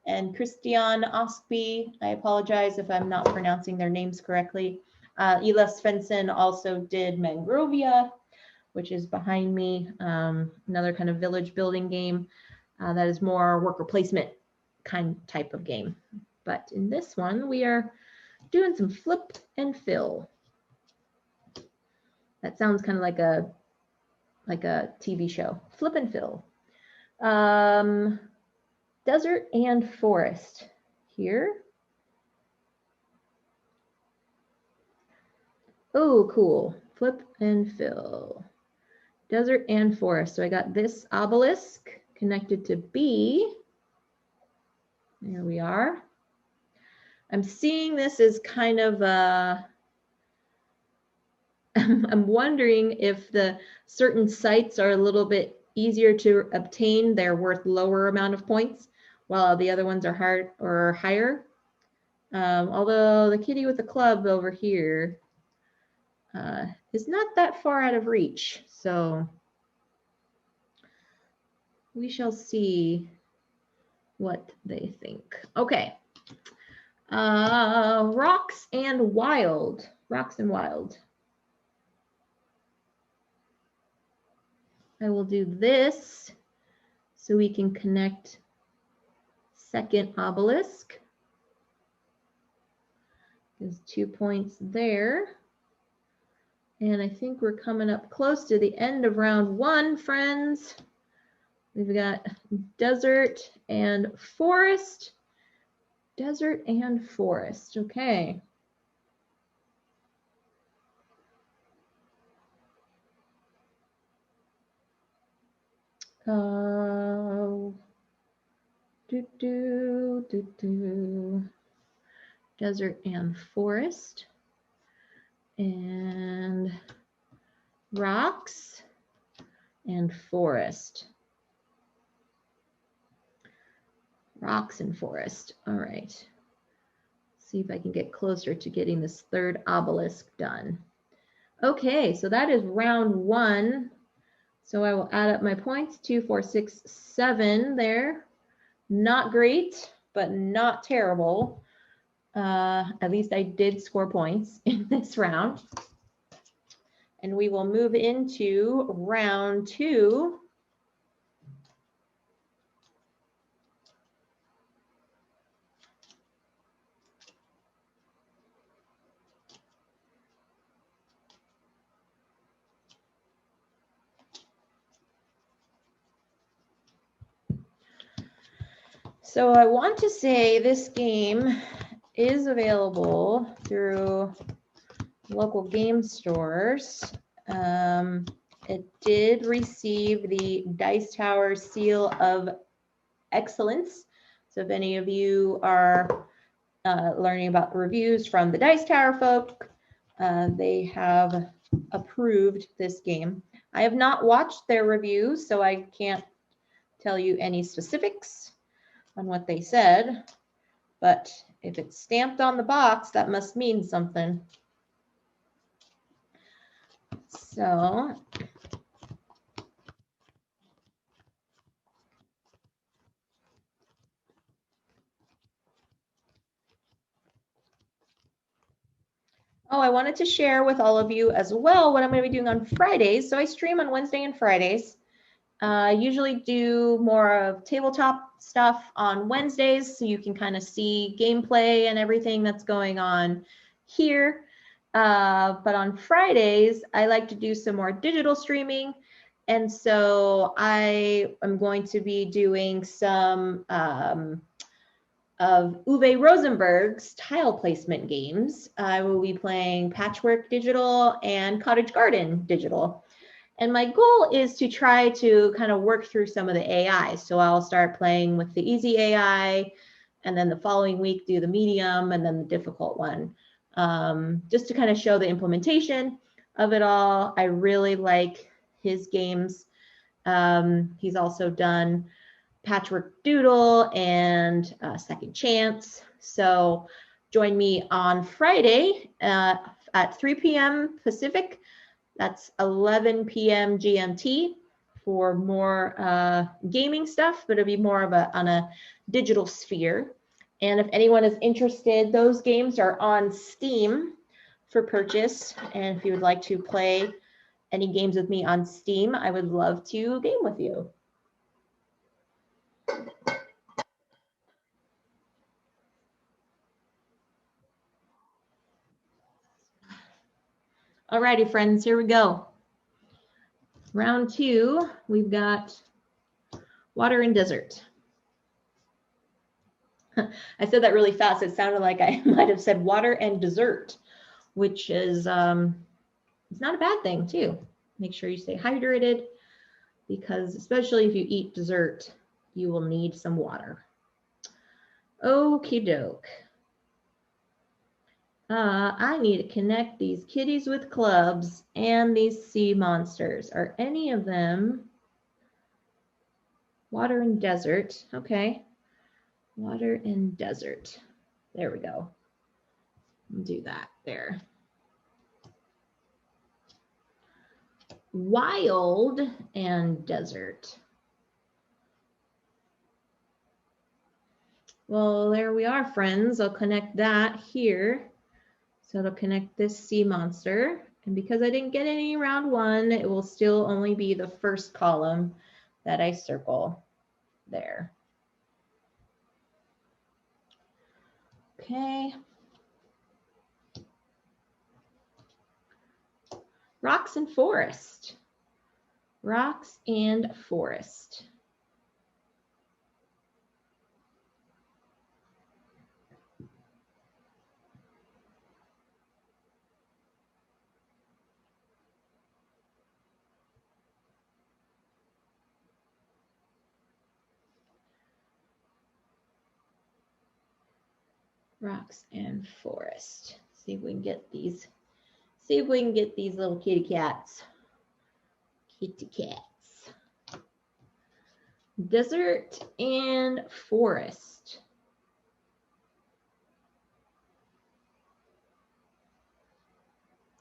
and Christian Osby. I apologize if I'm not pronouncing their names correctly. Elif Svensson also did Mangrovia, which is behind me, another kind of village building game that is more worker placement type of game. But in this one, we are doing some flip and fill. That sounds kind of like a TV show, flip and fill. Desert and forest here. Oh, cool, flip and fill. Desert and forest. So I got this obelisk connected to B. There we are. I'm seeing this as kind of a, I'm wondering if the certain sites are a little bit easier to obtain, they're worth lower amount of points, while the other ones are hard or higher. Although the kitty with the club over here is not that far out of reach. So we shall see what they think. Okay. Rocks and wild. Rocks and wild. I will do this so we can connect second obelisk. There's 2 points there. And I think we're coming up close to the end of round 1, friends. We've got desert and forest. Desert and forest, okay. Desert and forest. And rocks and forest. Rocks and forest. All right. See if I can get closer to getting this third obelisk done. Okay, so that is round 1. So I will add up my points, 2, 4, 6, 7 there. Not great, but not terrible. At least I did score points in this round. And we will move into round 2. So I want to say this game is available through local game stores. It did receive the Dice Tower Seal of Excellence. So if any of you are learning about the reviews from the Dice Tower folk, they have approved this game. I have not watched their reviews, so I can't tell you any specifics on what they said, but if it's stamped on the box, that must mean something. So I wanted to share with all of you as well what I'm going to be doing on Fridays. So I stream on Wednesday and Fridays. I usually do more of tabletop stuff on Wednesdays, so you can kind of see gameplay and everything that's going on here. But on Fridays, I like to do some more digital streaming. And so I am going to be doing some of Uwe Rosenberg's tile placement games. I will be playing Patchwork Digital and Cottage Garden Digital. And my goal is to try to kind of work through some of the AI. So I'll start playing with the easy AI, and then the following week do the medium, and then the difficult one, just to kind of show the implementation. of it all. I really like his games. He's also done Patchwork Doodle and Second Chance. So join me on Friday at 3 p.m. Pacific. That's 11 p.m. GMT for more gaming stuff, but it'll be more of on a digital sphere. And if anyone is interested, those games are on Steam for purchase. And if you would like to play any games with me on Steam, I would love to game with you. Alrighty, friends, here we go. Round 2, we've got water and desert. I said that really fast. It sounded like I might have said water and dessert, which is it's not a bad thing too. Make sure you stay hydrated because especially if you eat dessert, you will need some water. Okie doke. I need to connect these kitties with clubs and these sea monsters. Are any of them water and desert? Okay. Water and desert. There we go. Do that there. Wild and desert. Well, there we are, friends. I'll connect that here. So it'll connect this sea monster. And because I didn't get any round 1, it will still only be the first column that I circle there. Okay. Rocks and forest. Rocks and forest. Rocks and forest. See if we can get these. See if we can get these little kitty cats. Kitty cats. Desert and forest.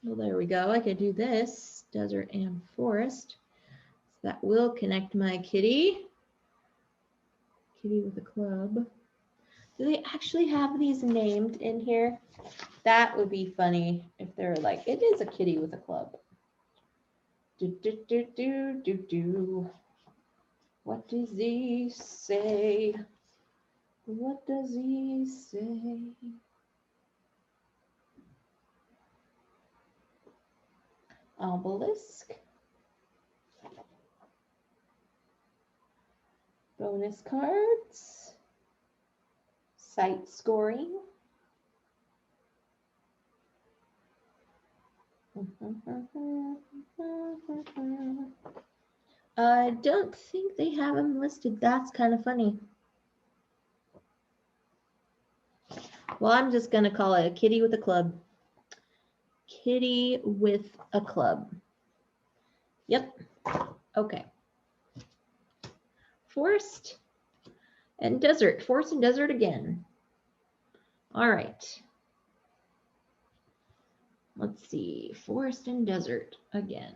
Well, there we go. I could do this, desert and forest. So that will connect my kitty. Kitty with a club. Do they actually have these named in here? That would be funny if they're like, it is a kitty with a club. Do, do, do, do, do, do. What does he say? What does he say? Obelisk. Bonus cards. Site scoring. I don't think they have them listed. That's kind of funny. Well, I'm just going to call it a kitty with a club. Kitty with a club. Yep. Okay. Forest and desert. Forest and desert again. All right. Let's see. Forest and desert again.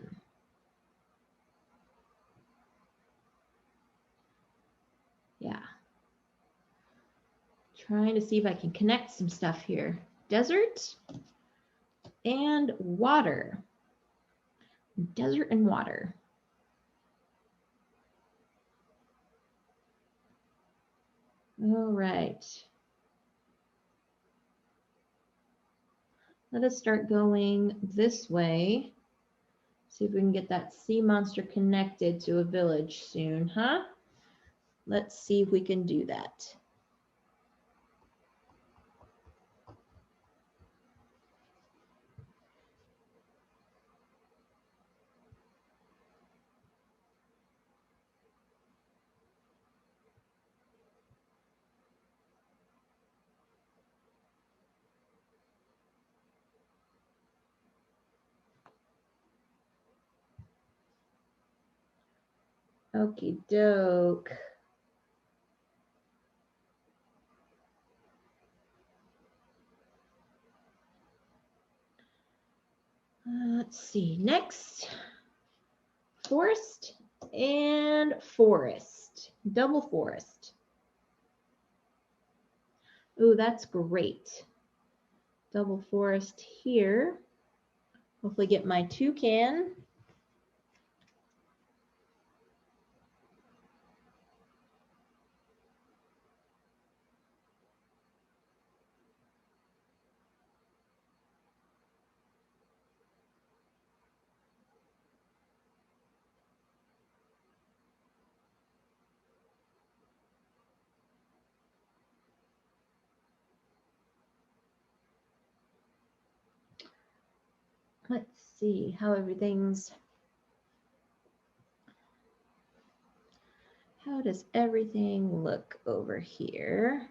Yeah. Trying to see if I can connect some stuff here. Desert and water. Desert and water. All right. Let us start going this way. See if we can get that sea monster connected to a village soon, huh? Let's see if we can do that. Okie doke. Let's see, next, forest and forest, double forest. Ooh, that's great. Double forest here. Hopefully get my toucan. Let's see how does everything look over here?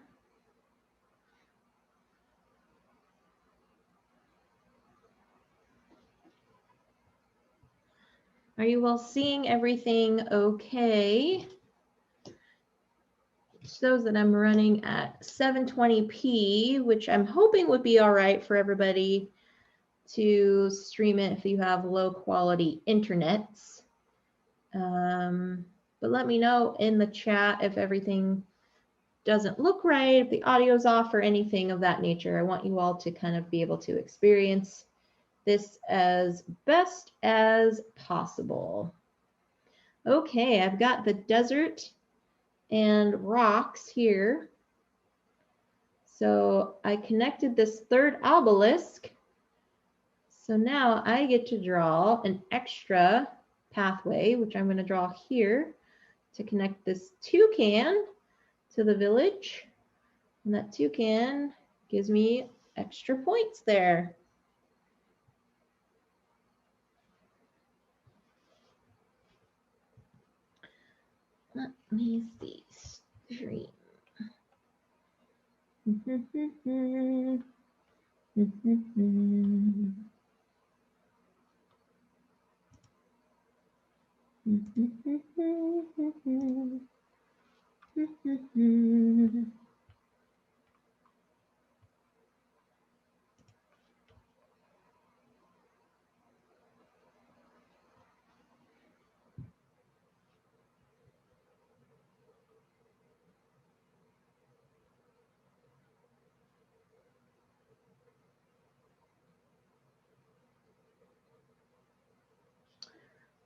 Are you all seeing everything okay? It shows that I'm running at 720p, which I'm hoping would be all right for everybody to stream it if you have low quality internets. But let me know in the chat if everything doesn't look right, if the audio's off or anything of that nature. I want you all to kind of be able to experience this as best as possible. Okay, I've got the desert and rocks here. So I connected this third obelisk. So now I get to draw an extra pathway, which I'm going to draw here to connect this toucan to the village. And that toucan gives me extra points there. Let me see. Stream.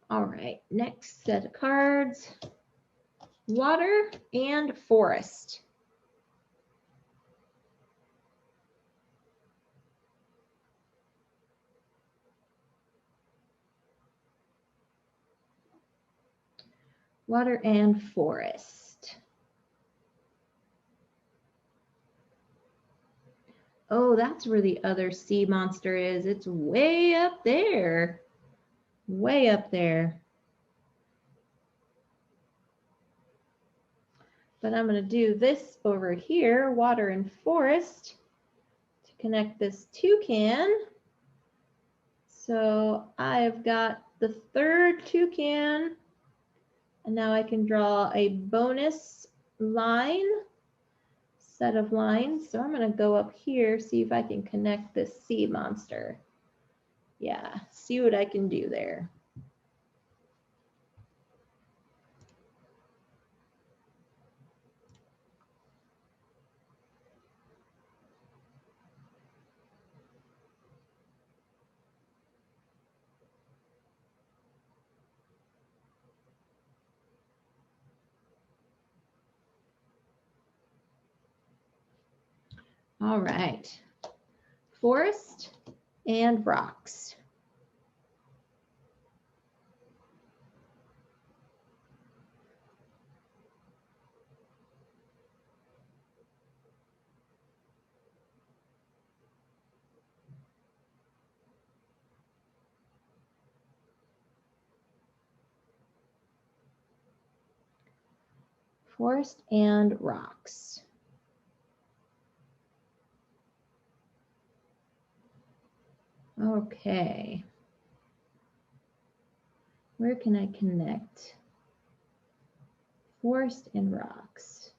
All right, next set of cards, water and forest. Water and forest. Oh, that's where the other sea monster is. It's way up there. Way up there. But I'm going to do this over here, water and forest, to connect this toucan. So I've got the third toucan, and now I can draw a bonus line, set of lines. So I'm going to go up here, see if I can connect this sea monster. Yeah, see what I can do there. All right, forest and rocks. Forest and rocks. Okay. Where can I connect? Forest and rocks.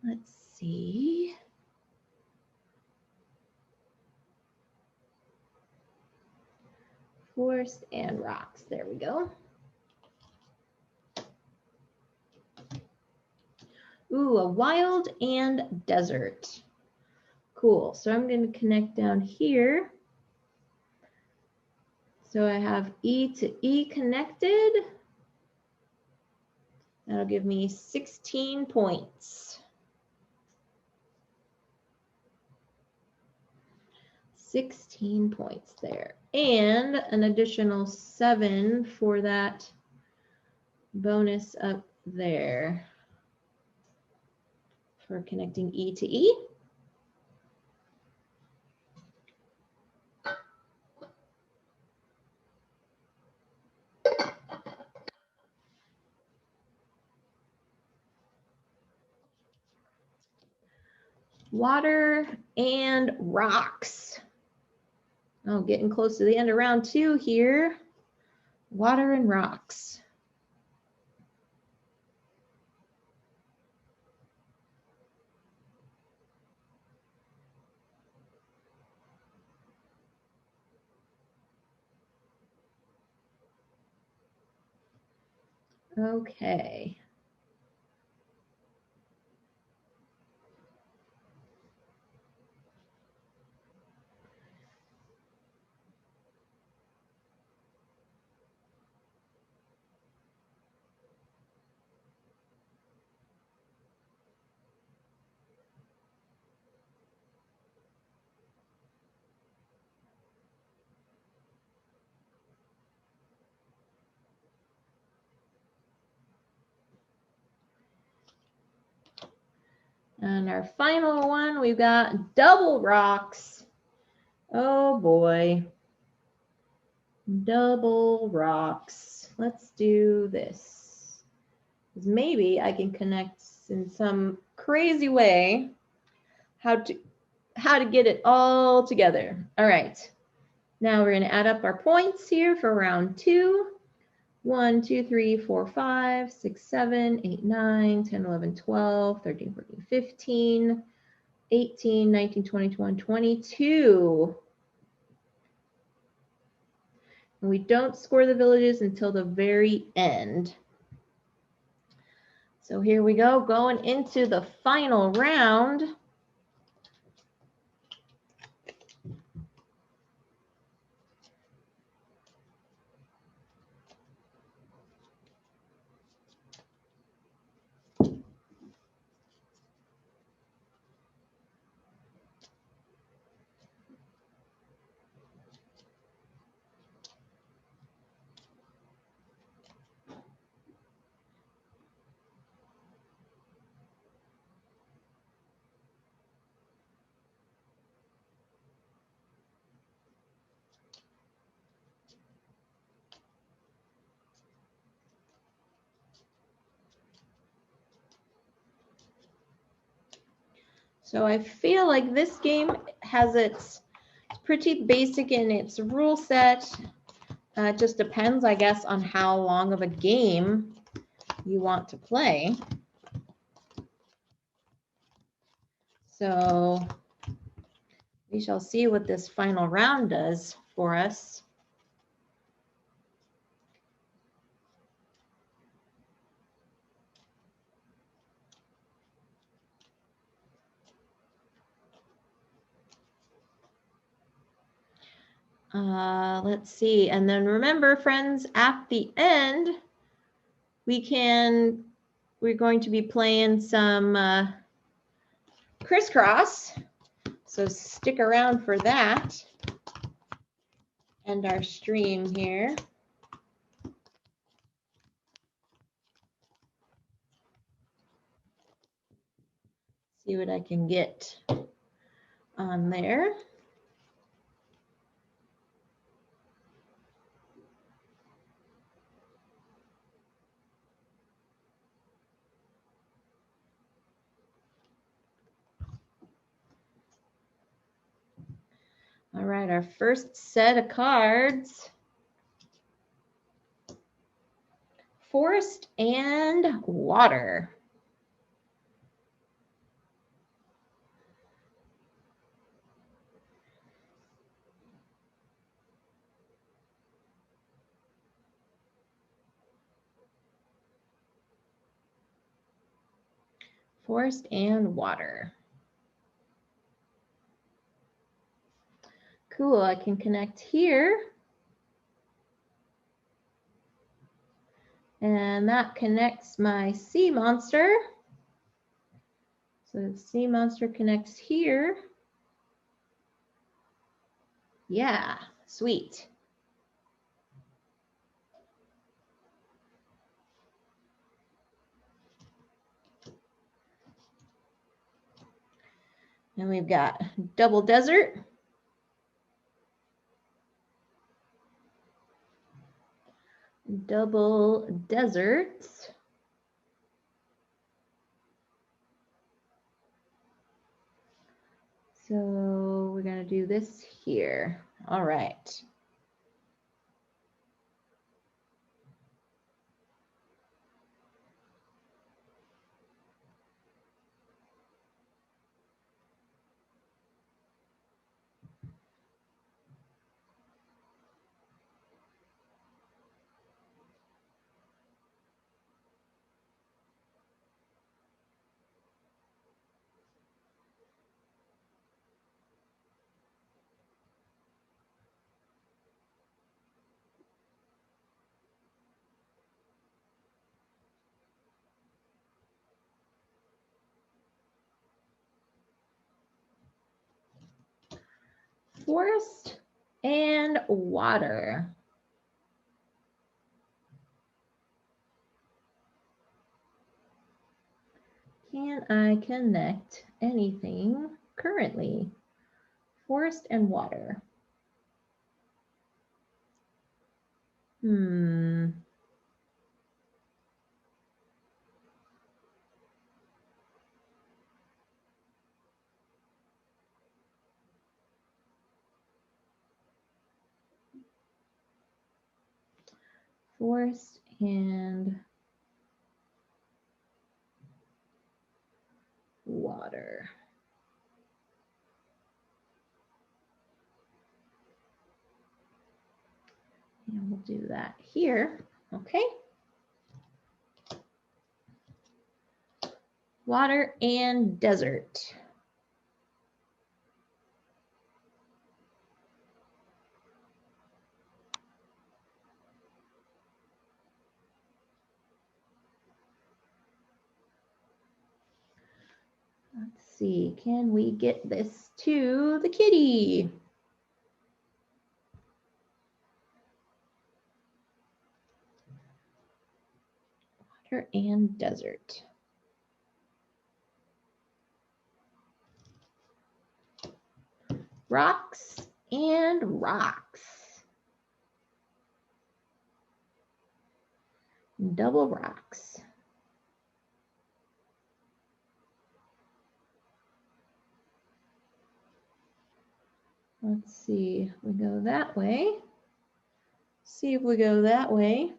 Let's see. Forest and rocks. There we go. Ooh, a wild and desert. Cool. So I'm going to connect down here. So I have E to E connected. That'll give me 16 points. 16 points there. And an additional 7 for that bonus up there for connecting E to E. Water and rocks. Oh, getting close to the end of round 2 here. Water and rocks. Okay. And our final one, we've got double rocks. Oh boy. Double rocks. Let's do this. Maybe I can connect in some crazy way how to get it all together. All right. Now we're going to add up our points here for round 2. 1, 2, 3, 4, 5, 6, 7, 8, 9, 10, 11, 12, 13, 14, 15, 18, 19, 20, 21, 22. And we don't score the villages until the very end. So here we go, going into the final round. So I feel like this game has it's pretty basic in its rule set. It just depends, I guess, on how long of a game you want to play. So we shall see what this final round does for us. Let's see. And then remember, friends, at the end, we're going to be playing some crisscross. So stick around for that. And our stream here. See what I can get on there. All right, our first set of cards. Forest and water. Forest and water. Cool, I can connect here. And that connects my sea monster. So the sea monster connects here. Yeah, sweet. And we've got double desert. Double deserts. So we're going to do this here. All right. Forest and water. Can I connect anything currently? Forest and water. Forest and water. And we'll do that here. Okay. Water and desert. Let's see, can we get this to the kitty? Water and desert. Rocks and rocks. Double rocks. Let's see, we go that way. See if we go that way.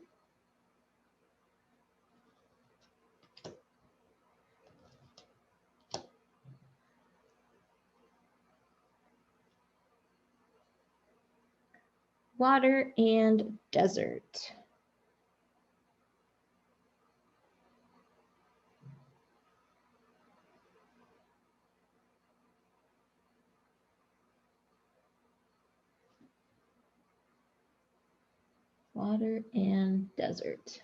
Water and desert. Water and desert.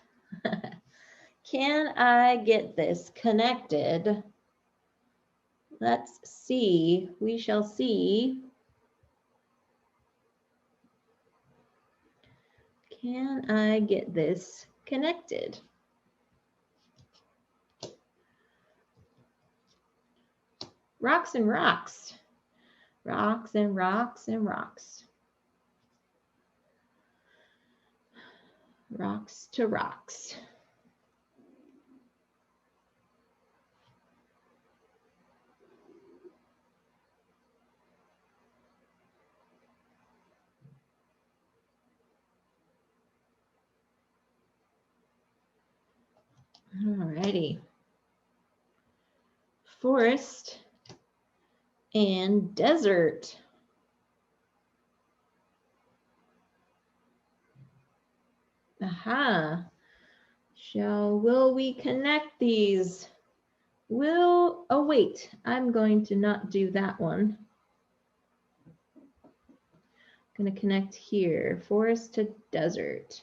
Can I get this connected? Let's see. We shall see. Can I get this connected? Rocks and rocks. Rocks and rocks and rocks. Rocks to rocks. Alrighty. Forest and desert. Aha. Will we connect these? Oh wait, I'm going to not do that one. I'm going to connect here, forest to desert.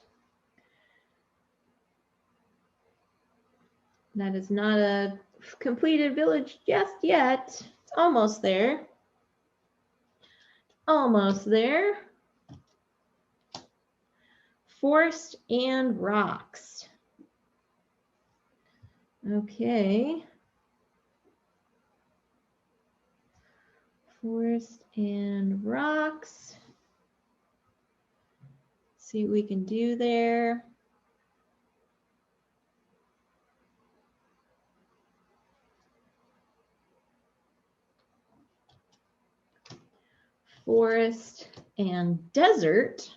That is not a completed village just yet. It's almost there. Almost there. Forest and rocks. Okay. Forest and rocks. See what we can do there. Forest and desert.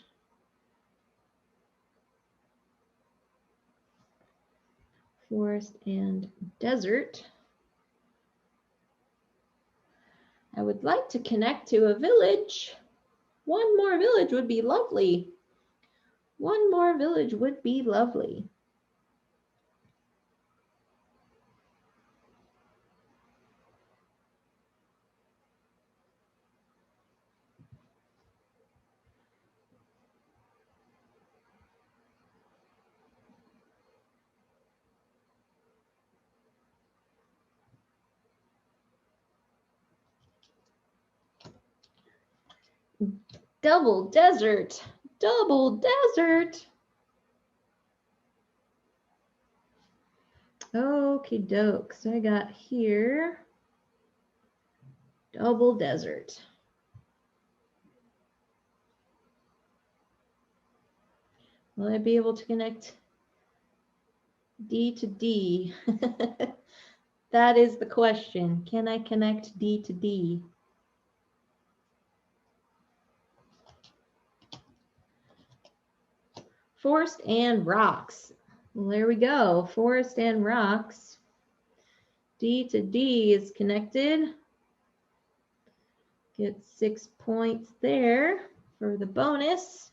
Forest and desert. I would like to connect to a village. One more village would be lovely. One more village would be lovely. Double desert. Double desert. Okie doke. So I got here double desert. Will I be able to connect D to D? That is the question. Can I connect D to D? Forest and rocks. Well, there we go. Forest and rocks. D to D is connected. Get 6 points there for the bonus.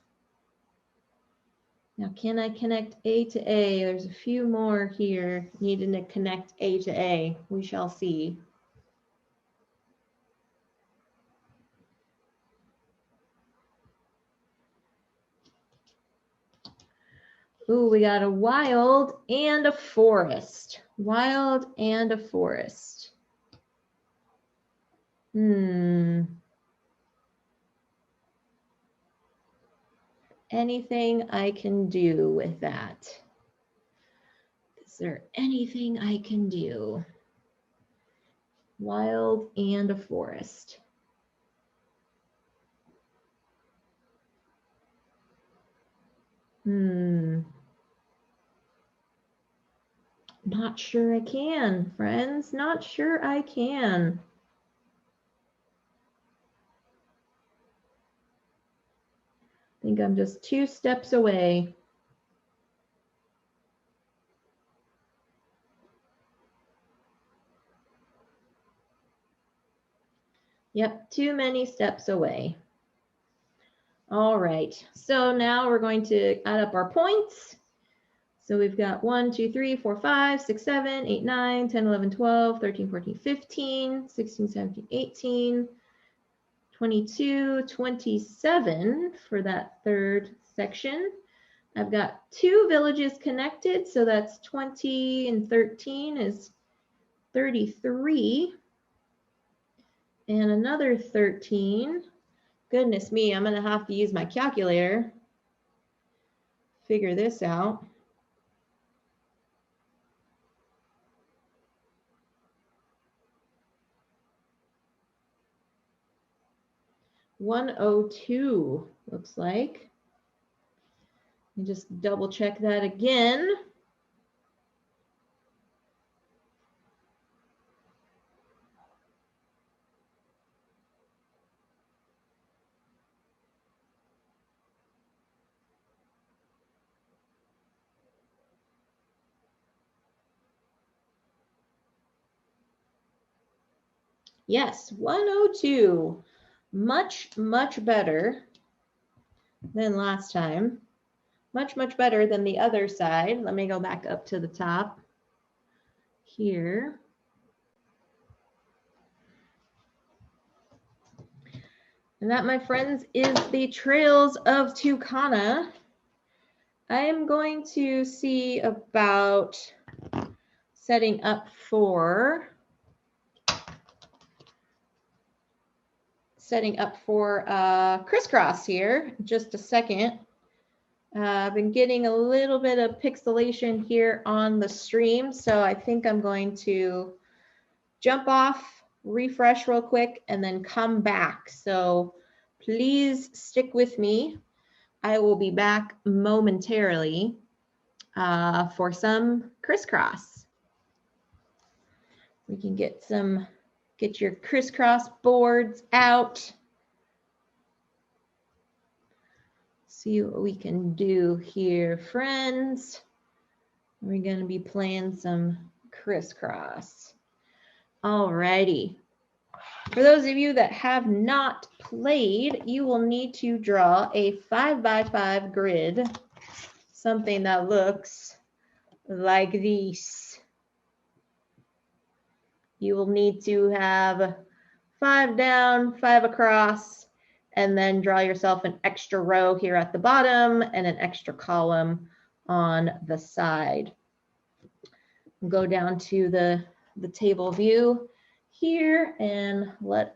Now, can I connect A to A? There's a few more here needing to connect A to A. We shall see. Ooh, we got a wild and a forest. Wild and a forest. Anything I can do with that? Is there anything I can do? Wild and a forest. Not sure I can, friends. Not sure I can. I think I'm just 2 steps away. Yep, too many steps away. All right, so now we're going to add up our points. So we've got 1, 2, 3, 4, 5, 6, 7, 8, 9, 10, 11, 12, 13, 14, 15, 16, 17, 18, 22, 27 for that third section. I've got 2 villages connected, so that's 20 and 13 is 33. And another 13. Goodness me, I'm going to have to use my calculator. Figure this out. $102 looks like. Let me just double check that again. Yes, 102. Much, much better than last time. Much, much better than the other side. Let me go back up to the top here. And that, my friends, is the Trails of Tucana. I am going to see about setting up for crisscross here. Just a second. I've been getting a little bit of pixelation here on the stream, so I think I'm going to jump off, refresh real quick, and then come back. So please stick with me. I will be back momentarily for some crisscross. We can get your crisscross boards out. See what we can do here, friends. We're going to be playing some crisscross. Alrighty. For those of you that have not played, you will need to draw a 5x5 grid, something that looks like this. You will need to have 5 down, 5 across, and then draw yourself an extra row here at the bottom and an extra column on the side. Go down to the table view here and let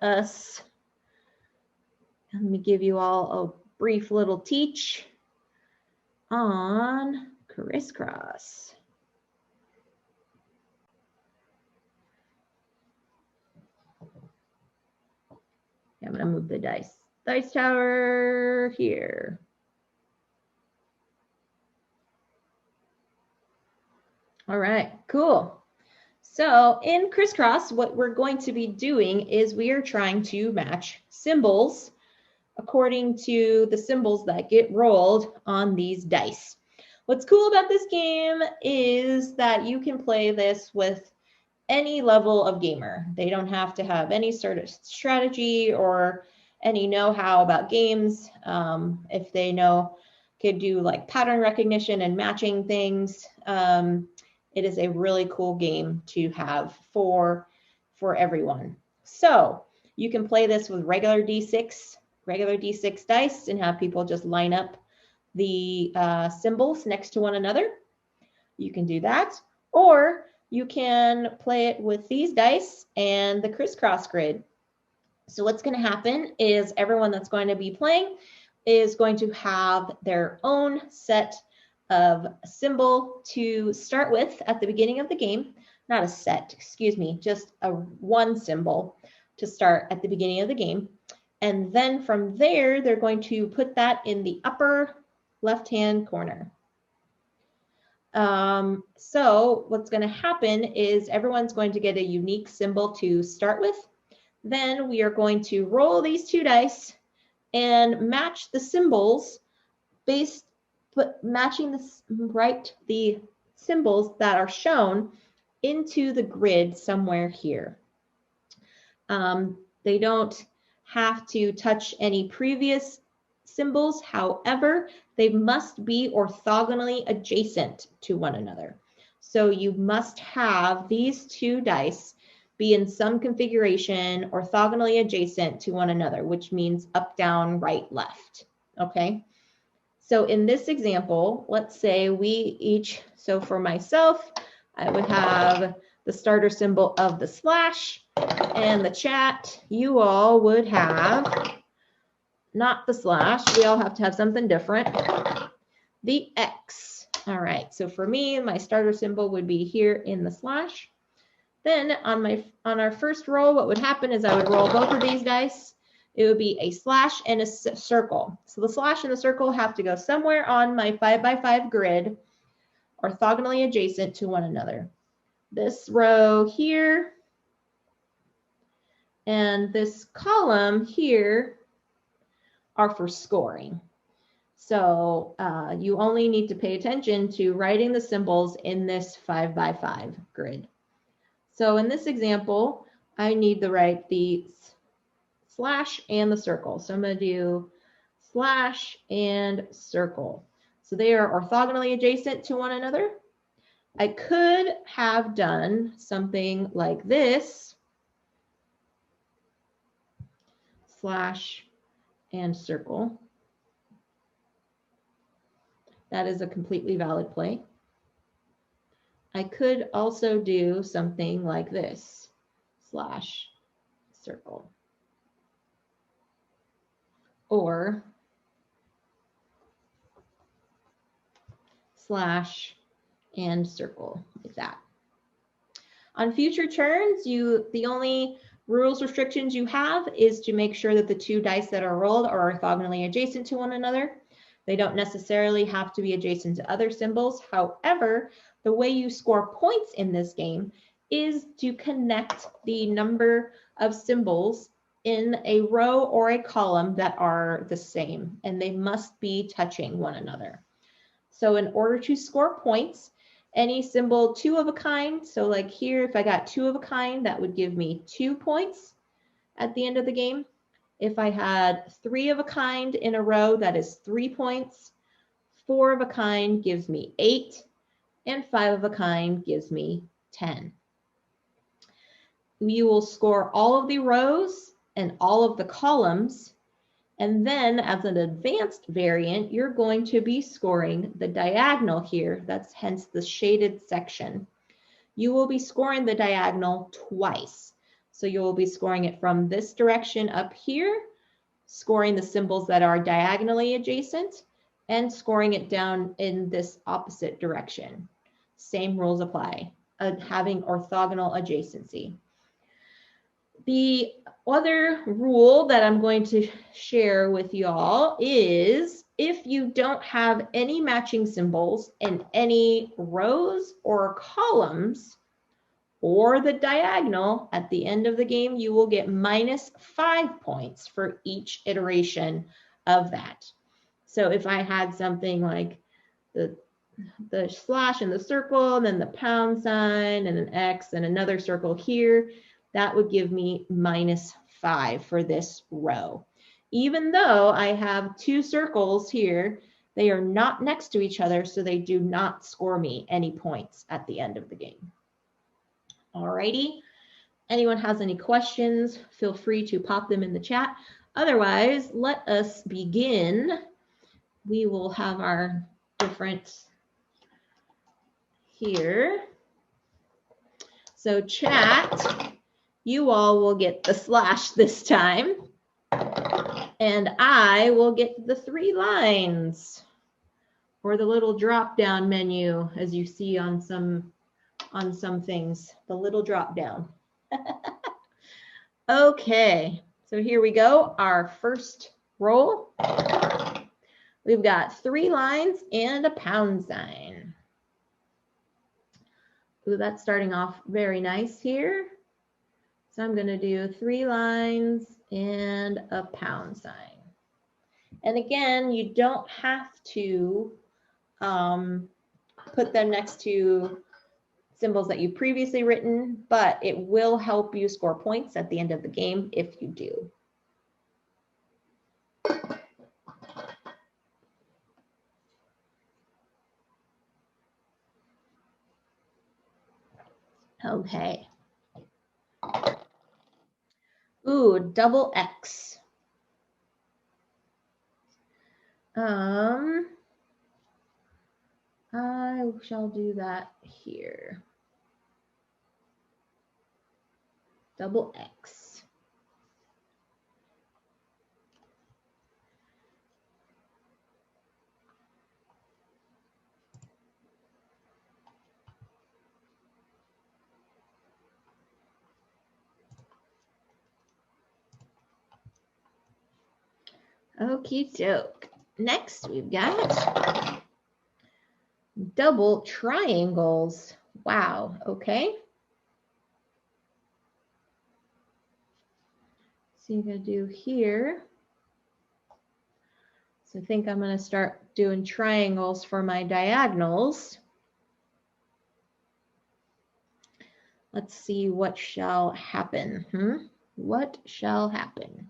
me give you all a brief little teach on crisscross. I'm going to move the dice tower here. All right, cool. So in crisscross, what we're going to be doing is we are trying to match symbols according to the symbols that get rolled on these dice. What's cool about this game is that you can play this with any level of gamer. They don't have to have any sort of strategy or any know-how about games. If they could do like pattern recognition and matching things. It is a really cool game to have for everyone. So you can play this with regular D6 dice and have people just line up the symbols next to one another. You can do that. Or you can play it with these dice and the crisscross grid. So what's going to happen is everyone that's going to be playing is going to have their own set of symbol to start with at the beginning of the game. Not a set, excuse me, just one symbol to start at the beginning of the game. And then from there, they're going to put that in the upper left-hand corner. So what's going to happen is everyone's going to get a unique symbol to start with. Then we are going to roll these 2 dice and match the symbols matching the symbols that are shown into the grid somewhere here. They don't have to touch any previous symbols. However, they must be orthogonally adjacent to one another. So you must have these 2 dice be in some configuration orthogonally adjacent to one another, which means up, down, right, left. Okay. So in this example, let's say so for myself, I would have the starter symbol of the slash, and the chat, you all would have not the slash. We all have to have something different. The X. All right. So for me, my starter symbol would be here in the slash. Then on our first roll, what would happen is I would roll both of these dice. It would be a slash and a circle. So the slash and the circle have to go somewhere on my 5x5 grid, orthogonally adjacent to one another. This row here and this column here are for scoring. So you only need to pay attention to writing the symbols in this 5x5 grid. So in this example, I need to write the slash and the circle. So I'm going to do slash and circle. So they are orthogonally adjacent to one another. I could have done something like this, slash and circle. That is a completely valid play. I could also do something like this, slash circle. Or slash and circle, like that. On future turns, the only rules restrictions you have is to make sure that the two dice that are rolled are orthogonally adjacent to one another. They don't necessarily have to be adjacent to other symbols. However, the way you score points in this game is to connect the number of symbols in a row or a column that are the same, and they must be touching one another. So in order to score points, any symbol 2 of a kind, so like here, if I got 2 of a kind, that would give me 2 points at the end of the game. If I had 3 of a kind in a row, that is 3 points. 4 of a kind gives me 8, and 5 of a kind gives me 10. You will score all of the rows and all of the columns, and then as an advanced variant, you're going to be scoring the diagonal here. That's hence the shaded section. You will be scoring the diagonal twice. So you will be scoring it from this direction up here, scoring the symbols that are diagonally adjacent, and scoring it down in this opposite direction. Same rules apply, having orthogonal adjacency. The other rule that I'm going to share with y'all is if you don't have any matching symbols in any rows or columns or the diagonal at the end of the game, you will get -5 points for each iteration of that. So if I had something like the slash and the circle, and then the pound sign and an X and another circle here, that would give me -5 for this row. Even though I have 2 circles here, they are not next to each other, so they do not score me any points at the end of the game. Alrighty, anyone has any questions, feel free to pop them in the chat. Otherwise, let us begin. We will have our different here. So chat, you all will get the slash this time, and I will get the 3 lines, or the little drop down menu as you see on some things, the little drop down. Okay, so here we go, our first roll. We've got 3 lines and a pound sign. Ooh, that's starting off very nice here. So I'm going to do 3 lines and a pound sign. And again, you don't have to put them next to symbols that you've previously written, but it will help you score points at the end of the game if you do. Okay. Ooh, double X. I shall do that here. Double X. Okie doke. Next, we've got double triangles. Wow, okay. So you're going to do here. So I think I'm going to start doing triangles for my diagonals. Let's see what shall happen. What shall happen?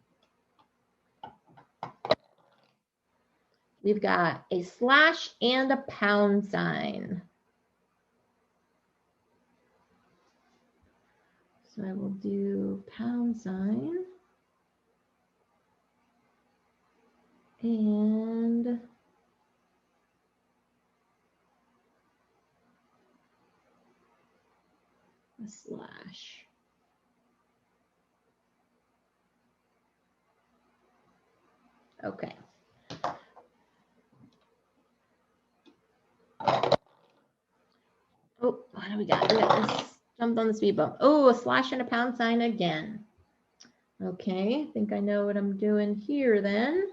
We've got a slash and a pound sign. So I will do pound sign and a slash. Okay. Oh, what do we got? We got this. Jumped on the speed bump. Oh, a slash and a pound sign again. Okay, I think I know what I'm doing here then.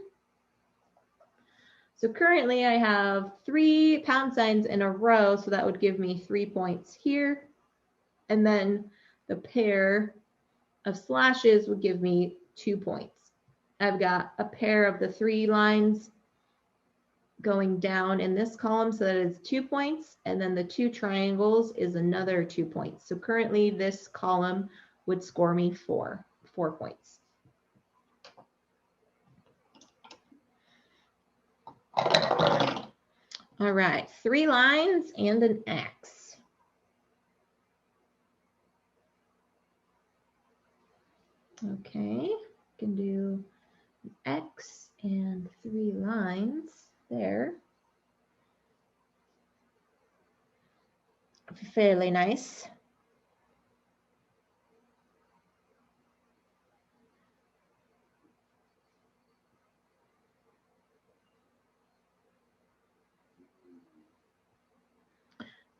So currently I have 3 pound signs in a row, so that would give me 3 points here. And then the pair of slashes would give me 2 points. I've got a pair of the 3 lines going down in this column, so that is 2 points, and then the 2 triangles is another 2 points. So currently this column would score me 4 points. All right, 3 lines and an X. Okay, can do X and 3 lines there. Fairly nice.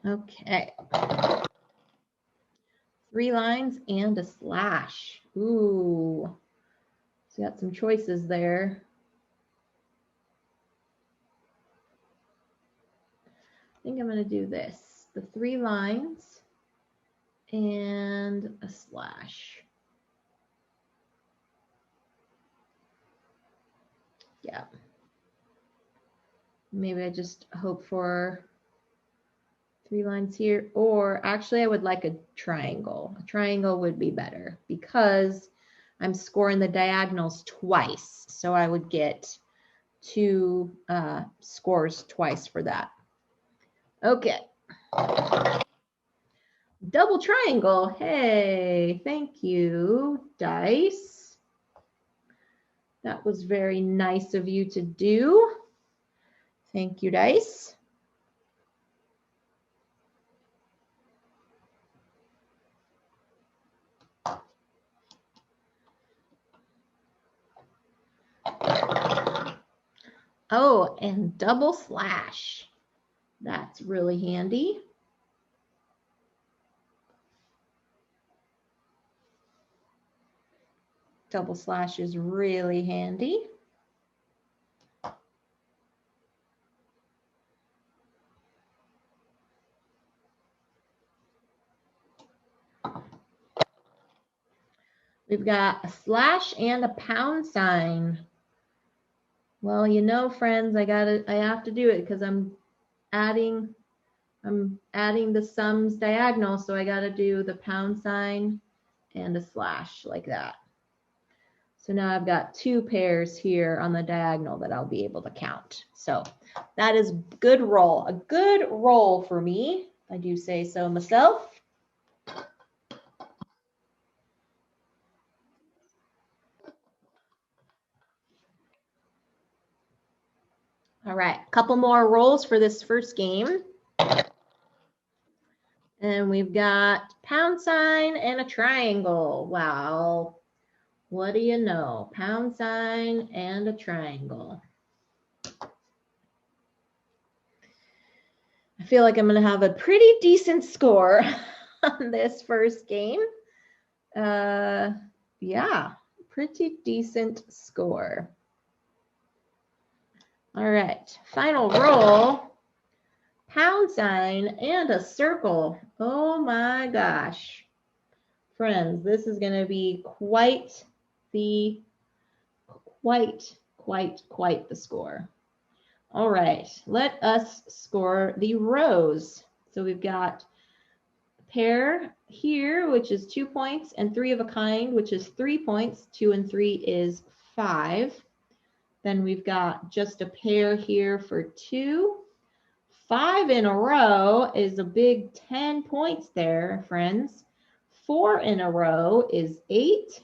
Okay. 3 lines and a slash. Ooh. So got some choices there. I think I'm going to do this. The 3 lines and a slash. Yeah. Maybe I just hope for 3 lines here, or actually I would like a triangle. A triangle would be better because I'm scoring the diagonals twice. So I would get 2 scores twice for that. Okay. Double triangle. Hey, thank you, dice. That was very nice of you to do. Thank you, dice. Oh, and double slash. That's really handy. Double slash is really handy. We've got a slash and a pound sign. Well, you know, friends, I have to do it because I'm adding the sums diagonal, so I got to do the pound sign and a slash like that. So now I've got 2 pairs here on the diagonal that I'll be able to count. So that is good roll, a good roll for me. I do say so myself. All right, a couple more rolls for this first game. And we've got pound sign and a triangle. Wow. What do you know? Pound sign and a triangle. I feel like I'm going to have a pretty decent score on this first game. Yeah, pretty decent score. All right, final roll. Pound sign and a circle. Oh my gosh. Friends, this is going to be quite the score. All right, let us score the rows. So we've got a pair here, which is 2 points, and 3 of a kind, which is 3 points. 2 and 3 is 5. Then we've got just a pair here for 2. 5 in a row is a big 10 points there, friends. 4 in a row is 8.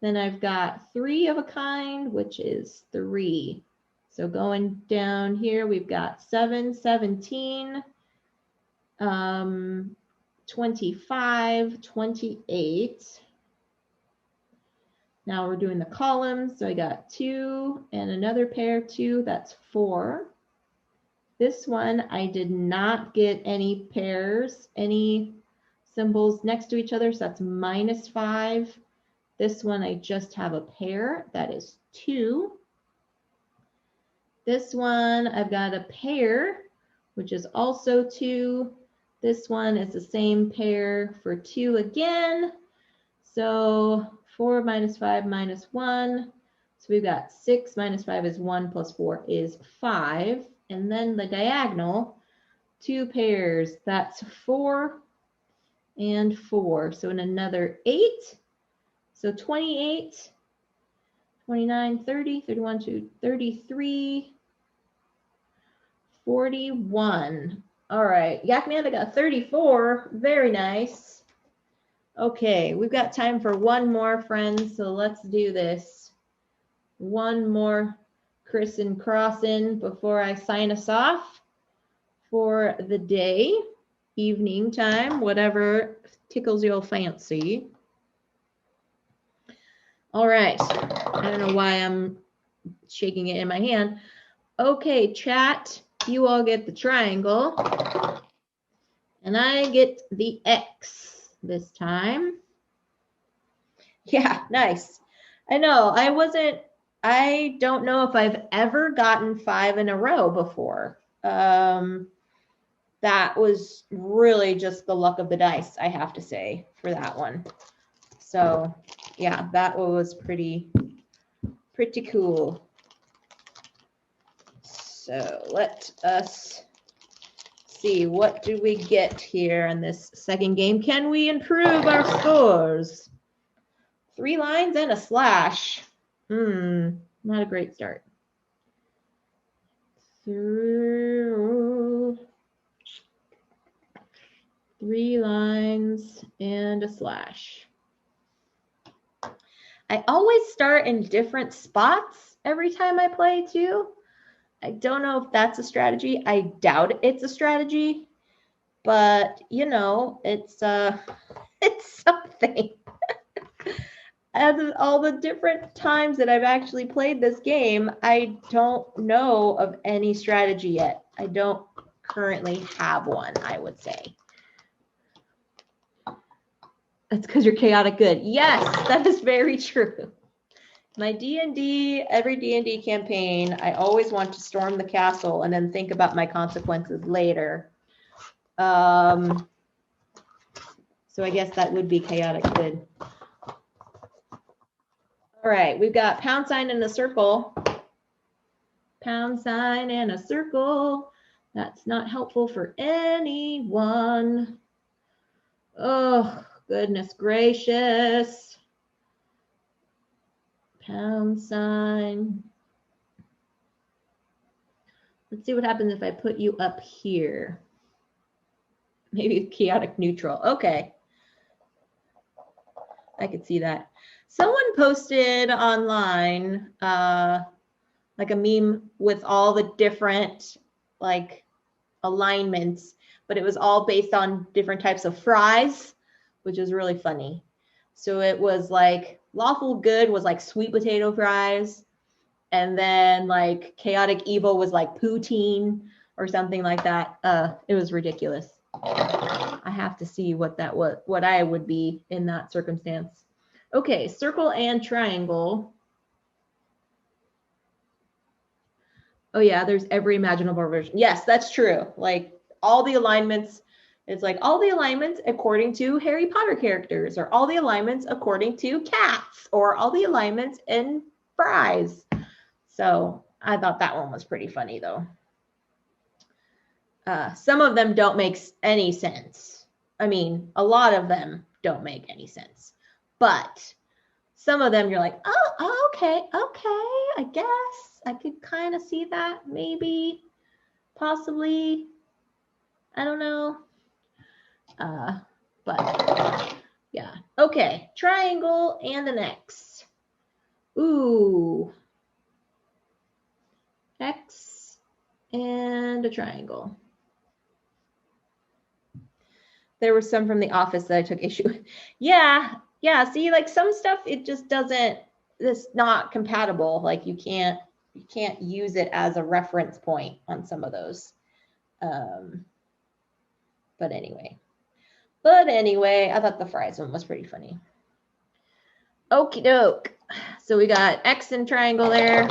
Then I've got 3 of a kind, which is 3. So going down here, we've got 7, 17, 25, 28. Now we're doing the columns. So I got 2 and another pair, 2, that's 4. This one, I did not get any pairs, any symbols next to each other, so that's -5. This one, I just have a pair, that is 2. This one, I've got a pair, which is also 2. This one is the same pair for 2 again. So 4 minus 5 minus 1. So we've got 6 minus 5 is 1 plus 4 is 5. And then the diagonal, 2 pairs, that's 4 and 4. So in another 8. So 28, 29, 30, 31, 33, 41. All right, Yakman, I got 34. Very nice. Okay, we've got time for one more, friends, so let's do this. One more criss and crossing before I sign us off for the day, evening time, whatever tickles your fancy. All right, I don't know why I'm shaking it in my hand. Okay, chat, you all get the triangle, and I get the X this time. Yeah, nice. I know, I don't know if I've ever gotten 5 in a row before. That was really just the luck of the dice, I have to say, for that one. So yeah, that was pretty cool. So let us see, what do we get here in this second game? Can we improve our scores? 3 lines and a slash. Not a great start. 3 lines and a slash. I always start in different spots every time I play too. I don't know if that's a strategy. I doubt it's a strategy, but you know, it's something. Out of all the different times that I've actually played this game, I don't know of any strategy yet. I don't currently have one, I would say. That's because you're chaotic good. Yes, that is very true. My D&D, every D&D campaign, I always want to storm the castle and then think about my consequences later. So I guess that would be chaotic good. All right, we've got pound sign and a circle. Pound sign and a circle. That's not helpful for anyone. Oh, goodness gracious. Pound sign. Let's see what happens if I put you up here. Maybe chaotic neutral. Okay. I could see that. Someone posted online like a meme with all the different like alignments, but it was all based on different types of fries, which is really funny. So it was like lawful good was like sweet potato fries, and then like chaotic evil was like poutine or something like that. It was ridiculous. I have to see what that was, what I would be in that circumstance. Okay, circle and triangle. Oh yeah, there's every imaginable version. Yes, that's true. Like all the alignments, it's like all the alignments according to Harry Potter characters, or all the alignments according to cats, or all the alignments in fries. So I thought that one was pretty funny though. Some of them don't make any sense. I mean, a lot of them don't make any sense, but some of them you're like, oh, okay, I guess I could kind of see that, maybe, possibly, I don't know. But yeah, okay, triangle and an X. Ooh, X and a triangle. There were some from the office that I took issue with. Yeah, see, like some stuff, it just doesn't, it's not compatible. Like you can't use it as a reference point on some of those. But anyway, I thought the fries one was pretty funny. Okie doke. So we got X and triangle there,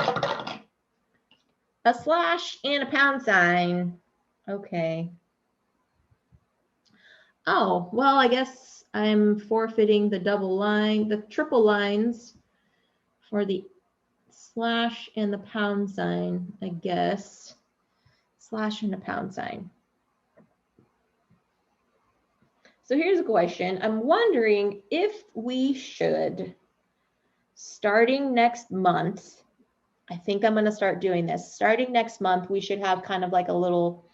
a slash and a pound sign. Okay. Oh, well, I guess I'm forfeiting the double line, the triple lines for the slash and the pound sign, I guess. Slash and a pound sign. So here's a question. I'm wondering if we should, starting next month, I think I'm going to start doing this. Starting next month, we should have kind of like a little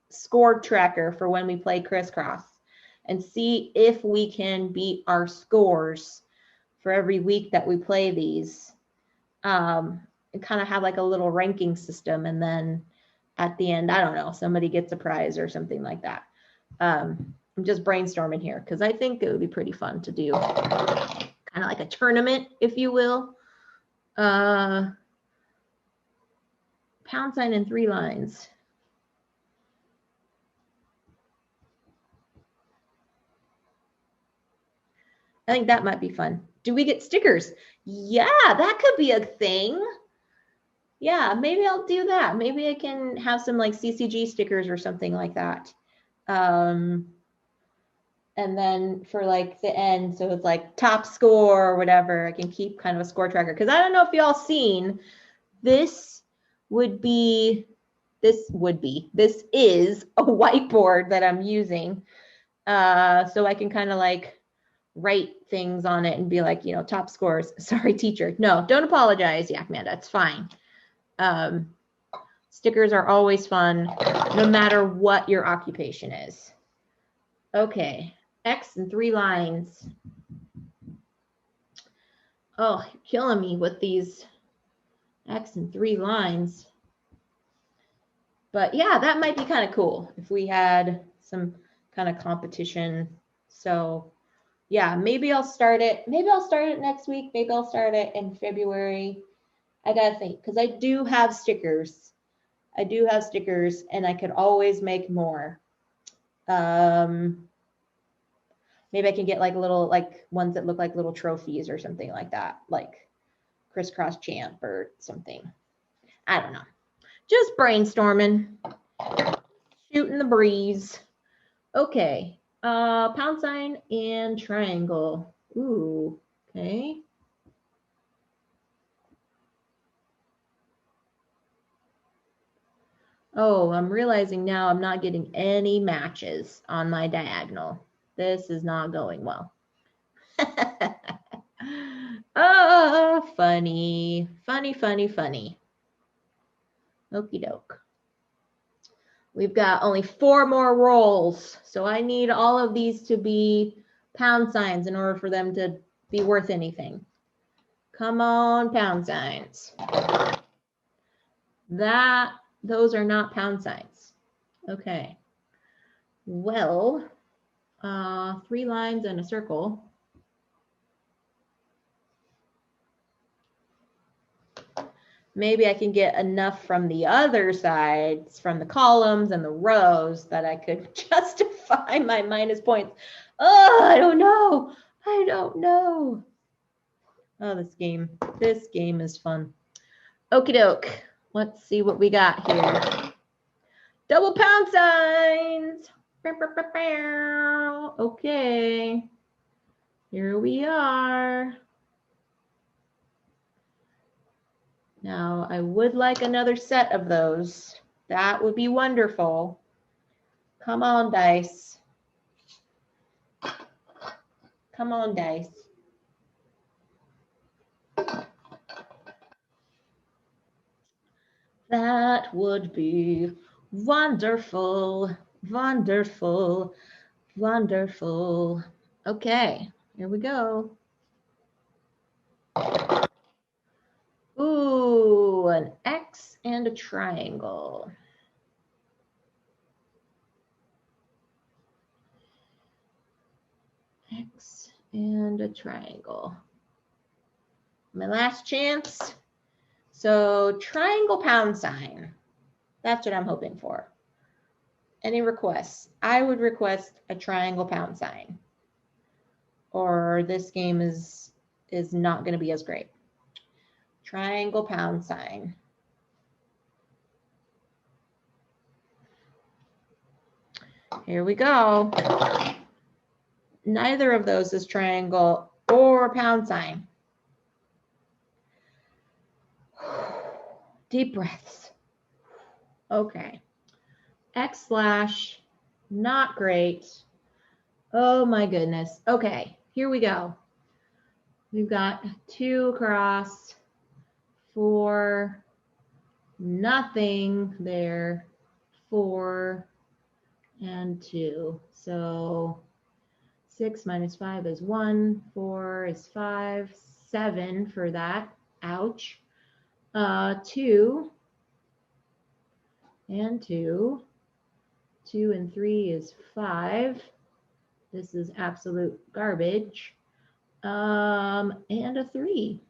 score tracker for when we play crisscross and see if we can beat our scores for every week that we play these. And kind of have like a little ranking system. And then at the end, I don't know, somebody gets a prize or something like that. I'm just brainstorming here because I think it would be pretty fun to do kind of like a tournament, if you will. Pound sign and 3 lines. I think that might be fun. Do we get stickers? Yeah, that could be a thing. Yeah, maybe I'll do that. Maybe I can have some like CCG stickers or something like that. And then for like the end, so it's like top score or whatever, I can keep kind of a score tracker. Because I don't know if y'all seen, this is a whiteboard that I'm using. So I can kind of like write things on it and be like, you know, top scores. Sorry, teacher. No, don't apologize, Yakmanda. It's fine. Stickers are always fun, no matter what your occupation is. Okay, X and 3 lines. Oh, you're killing me with these X and 3 lines. But yeah, that might be kind of cool if we had some kind of competition. So yeah, maybe I'll start it. Maybe I'll start it next week. Maybe I'll start it in February. I gotta think, because I do have stickers. And I could always make more. Maybe I can get like little, like ones that look like little trophies or something like that, like crisscross champ or something. I don't know. Just brainstorming, shooting the breeze. Okay, pound sign and triangle. Ooh, okay. Oh, I'm realizing now I'm not getting any matches on my diagonal. This is not going well. Oh, funny. Okie doke. We've got only 4 more rolls, so I need all of these to be pound signs in order for them to be worth anything. Come on, pound signs. Those are not pound signs. Okay. Well, 3 lines and a circle. Maybe I can get enough from the other sides, from the columns and the rows, that I could justify my minus points. Oh, I don't know. Oh, this game is fun. Okie doke. Let's see what we got here. Double pound signs. Okay. Here we are. Now, I would like another set of those. That would be wonderful. Come on, dice. Come on, dice. That would be wonderful, wonderful, wonderful. Okay, here we go. Ooh, an X and a triangle. X and a triangle. My last chance. So triangle pound sign. That's what I'm hoping for. Any requests? I would request a triangle pound sign. Or this game is not going to be as great. Triangle pound sign. Here we go. Neither of those is triangle or pound sign. Deep breaths. Okay. X slash, not great. Oh my goodness. Okay, here we go. We've got 2 across, 4, nothing there, 4, and 2. So 6 minus 5 is 1, 4 is 5, 7 for that. Ouch. 2 and 2. 2 and 3 is 5. This is absolute garbage. And a 3.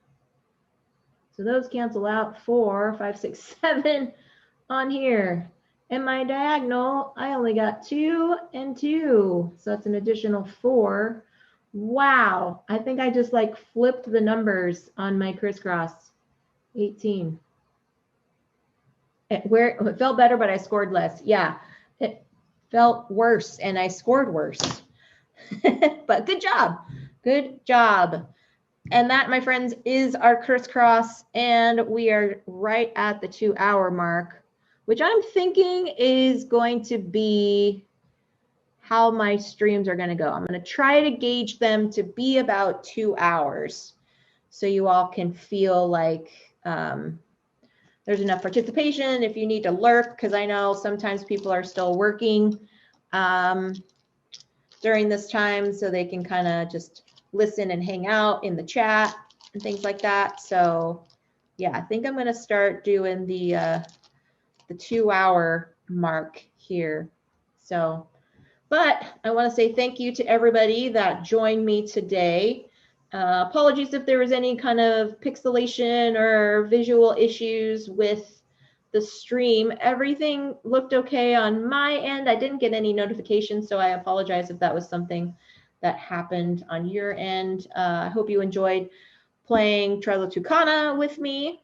So those cancel out. 4, 5, 6, 7 on here. And my diagonal, I only got 2 and 2. So that's an additional 4. Wow. I think I just like flipped the numbers on my crisscross. 18. It felt better, but I scored less. Yeah, it felt worse and I scored worse. But good job. Good job. And that, my friends, is our crisscross. And we are right at the 2-hour mark, which I'm thinking is going to be how my streams are going to go. I'm going to try to gauge them to be about 2 hours so you all can feel like there's enough participation. If you need to lurk, because I know sometimes people are still working during this time, so they can kind of just listen and hang out in the chat and things like that. So yeah, I think I'm going to start doing the 2-hour mark here. So, but I want to say thank you to everybody that joined me today. Apologies if there was any kind of pixelation or visual issues with the stream. Everything looked okay on my end. I didn't get any notifications, so I apologize if that was something that happened on your end. I hope you enjoyed playing Trails of Tucana with me.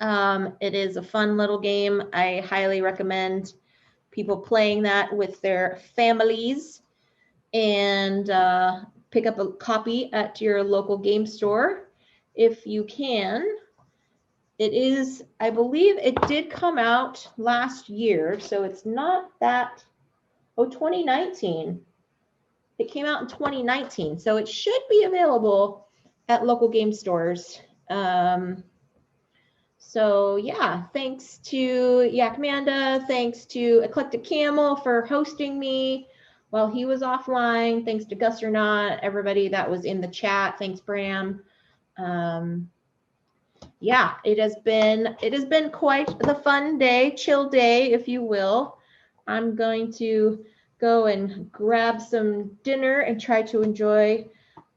It is a fun little game. I highly recommend people playing that with their families, and pick up a copy at your local game store if you can. It is, I believe it did come out last year, so it's not that, 2019. It came out in 2019, so it should be available at local game stores. So yeah, thanks to Yakmanda, thanks to Eclectic Camel for hosting me while he was offline. Thanks to Gus or Not, everybody that was in the chat. Thanks, Bram. Yeah, it has been quite the fun day, chill day, if you will. I'm going to go and grab some dinner and try to enjoy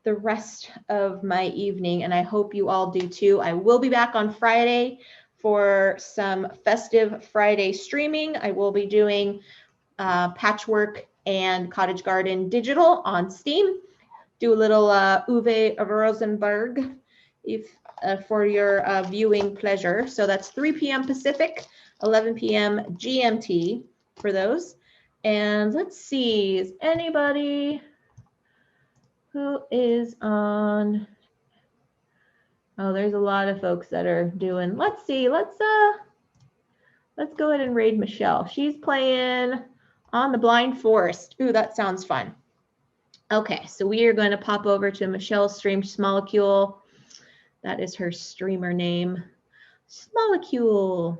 the rest of my evening, and I hope you all do too. I will be back on Friday for some festive Friday streaming. I will be doing Patchwork and Cottage Garden digital on Steam. Do a little Uwe Rosenberg for your viewing pleasure. So that's 3 p.m. Pacific, 11 p.m. GMT for those. And let's see, is anybody who is on? Oh, there's a lot of folks that are doing. Let's see, let's go ahead and raid Michelle. She's playing On the Blind Forest. Ooh, that sounds fun. Okay, so we are going to pop over to Michelle's stream, Smolecule. That is her streamer name, Smolecule.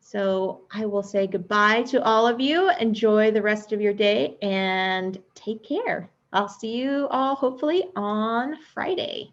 So I will say goodbye to all of you. Enjoy the rest of your day and take care. I'll see you all hopefully on Friday.